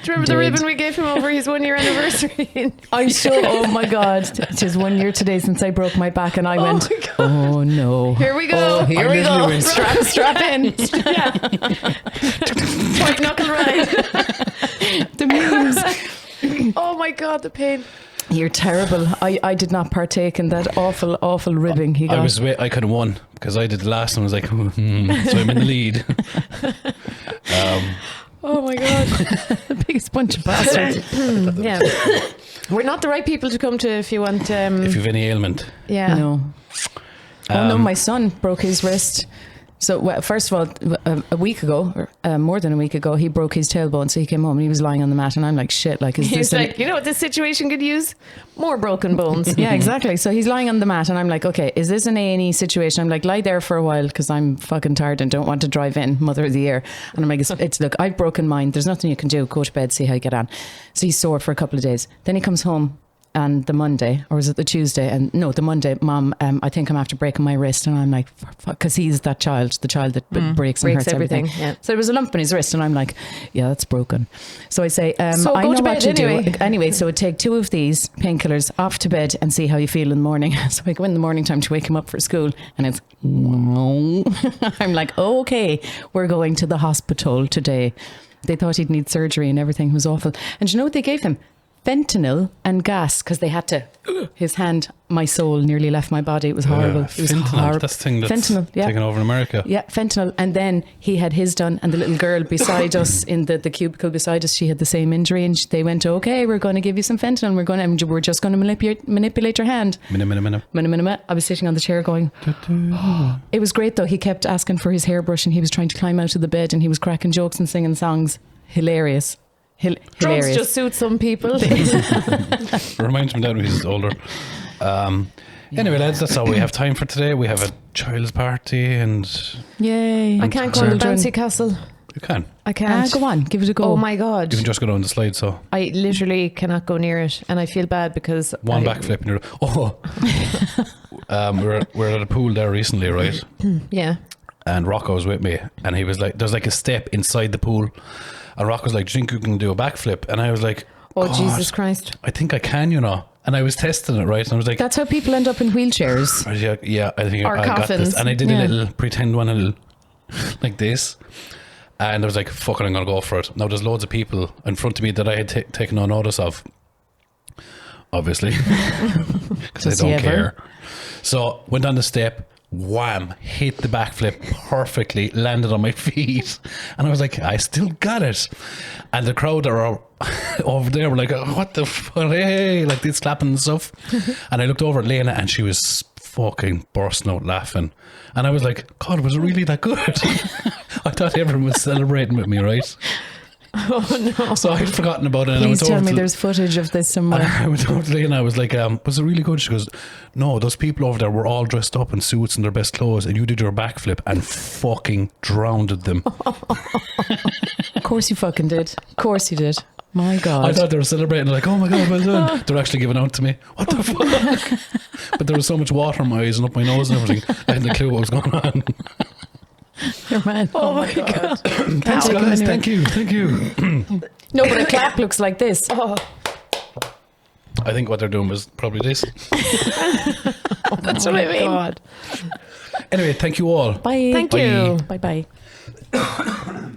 Speaker 4: remember the ribbon we gave him over his 1 year anniversary?
Speaker 2: I'm so, oh my God. It is 1 year today since I broke my back, and I went, oh no.
Speaker 4: Here we go.
Speaker 2: Here
Speaker 1: I
Speaker 2: we
Speaker 1: literally
Speaker 2: go.
Speaker 1: went-
Speaker 2: Strap in.
Speaker 4: Yeah. White knuckle ride.
Speaker 2: The memes.
Speaker 4: Oh my God, the pain.
Speaker 2: You're terrible. I did not partake in that awful ribbing he got.
Speaker 1: I could have won because I did the last one. I was like, so I'm in the lead.
Speaker 4: Oh my God.
Speaker 2: the biggest bunch of bastards.
Speaker 4: Yeah. We're not the right people to come to if you want.
Speaker 1: If you've any ailment,
Speaker 4: Yeah.
Speaker 2: No. Oh no, my son broke his wrist. So well, first of all, a week ago, or more than a week ago, he broke his tailbone. So he came home and he was lying on the mat, and I'm like, shit, like, is
Speaker 4: He's
Speaker 2: this?
Speaker 4: like, you know what this situation could use? More broken bones.
Speaker 2: Yeah, exactly. So he's lying on the mat, and I'm like, okay, is this an A&E situation? I'm like, lie there for a while because I'm fucking tired and don't want to drive in, mother of the year. And I'm like, it's look, I've broken mine. There's nothing you can do. Go to bed, see how you get on. So he's sore for a couple of days. Then he comes home. And the Monday, or was it the Tuesday? And no, the Monday, Mom, I think I'm after breaking my wrist. And I'm like, because he's that child, the child that breaks and
Speaker 4: Breaks
Speaker 2: hurts everything.
Speaker 4: yeah.
Speaker 2: So there was a lump in his wrist, and I'm like, yeah, that's broken. So I say,
Speaker 4: So
Speaker 2: I
Speaker 4: go
Speaker 2: know
Speaker 4: to
Speaker 2: what
Speaker 4: bed
Speaker 2: to
Speaker 4: anyway.
Speaker 2: do. Anyway, so take 2 of these painkillers, off to bed, and see how you feel in the morning. So I go in the morning time to wake him up for school, and it's, I'm like, okay, we're going to the hospital today. They thought he'd need surgery and everything. It was awful. And do you know what they gave him? Fentanyl and gas, because they had to. His hand, my soul nearly left my body. It was horrible. It was
Speaker 1: fentanyl.
Speaker 2: horrible.
Speaker 1: That's the thing that's
Speaker 2: Fentanyl, yeah.
Speaker 1: taken over in America.
Speaker 2: Yeah, fentanyl. And then he had his done, and the little girl beside us in the cubicle beside us, she had the same injury, and they went, okay, we're going to give you some fentanyl. We're just going to manipulate your hand.
Speaker 1: Minute.
Speaker 2: I was sitting on the chair going, it was great though. He kept asking for his hairbrush, and he was trying to climb out of the bed, and he was cracking jokes and singing songs. Hilarious.
Speaker 4: Drugs
Speaker 2: Hilarious.
Speaker 4: just suit some people.
Speaker 1: Reminds me that when he's older. Anyway, lads, that's all we have time for today. We have a child's party, and
Speaker 2: Yay.
Speaker 4: I can't go to
Speaker 2: Children.
Speaker 4: Bouncy Castle.
Speaker 1: you can.
Speaker 4: I can't.
Speaker 2: Go on, give it a go.
Speaker 4: Oh my God.
Speaker 1: You can just go down the slide. So
Speaker 4: I literally cannot go near it, and I feel bad because
Speaker 1: one backflip, and you're we're at a pool there recently, right?
Speaker 4: Yeah.
Speaker 1: And Rocco was with me, and he was like, "There's like a step inside the pool," and Rocco's like, "Do you think you can do a backflip?" And I was like,
Speaker 4: Oh
Speaker 1: "God,
Speaker 4: Jesus Christ.
Speaker 1: I think I can, you know." And I was testing it, right? And I was like,
Speaker 2: That's how people end up in wheelchairs.
Speaker 1: yeah, I think
Speaker 4: Or
Speaker 1: I got
Speaker 4: coffins.
Speaker 1: this. And I did
Speaker 2: Yeah.
Speaker 1: a little pretend one, a little like this. And I was like, fuck it, I'm going to go for it. Now there's loads of people in front of me that I had taken no notice of, obviously, because I
Speaker 2: Does he
Speaker 1: don't
Speaker 2: ever?
Speaker 1: care. So went on the step, wham, hit the backflip perfectly, landed on my feet. And I was like, I still got it. And the crowd are all over there were like, oh, what the fuck, hey, like this clapping and stuff. And I looked over at Lena, and she was fucking bursting out laughing. And I was like, God, was it really that good? I thought everyone was celebrating with me, right?
Speaker 4: Oh no.
Speaker 1: So I'd forgotten about it. And
Speaker 2: Please
Speaker 1: I went
Speaker 2: tell
Speaker 1: over
Speaker 2: me
Speaker 1: to-
Speaker 2: there's footage of this
Speaker 1: and
Speaker 2: somewhere.
Speaker 1: I went over to Lena, I was like, was it really good? She goes, no, those people over there were all dressed up in suits and their best clothes, and you did your backflip and fucking drowned them.
Speaker 2: Of course you fucking did. Of course you did. My God.
Speaker 1: I thought they were celebrating, like, oh my God, well done. They're actually giving out to me. What the fuck? But there was so much water in my eyes and up my nose and everything. I hadn't a clue what was going on.
Speaker 2: Your man.
Speaker 4: Oh my God.
Speaker 1: Thanks, guys. Thank you.
Speaker 2: No, but a clap looks like this.
Speaker 4: Oh.
Speaker 1: I think what they're doing was probably this.
Speaker 2: That's what I mean.
Speaker 4: God.
Speaker 1: Anyway, thank you all.
Speaker 2: Bye.
Speaker 4: Thank you.
Speaker 2: Bye bye.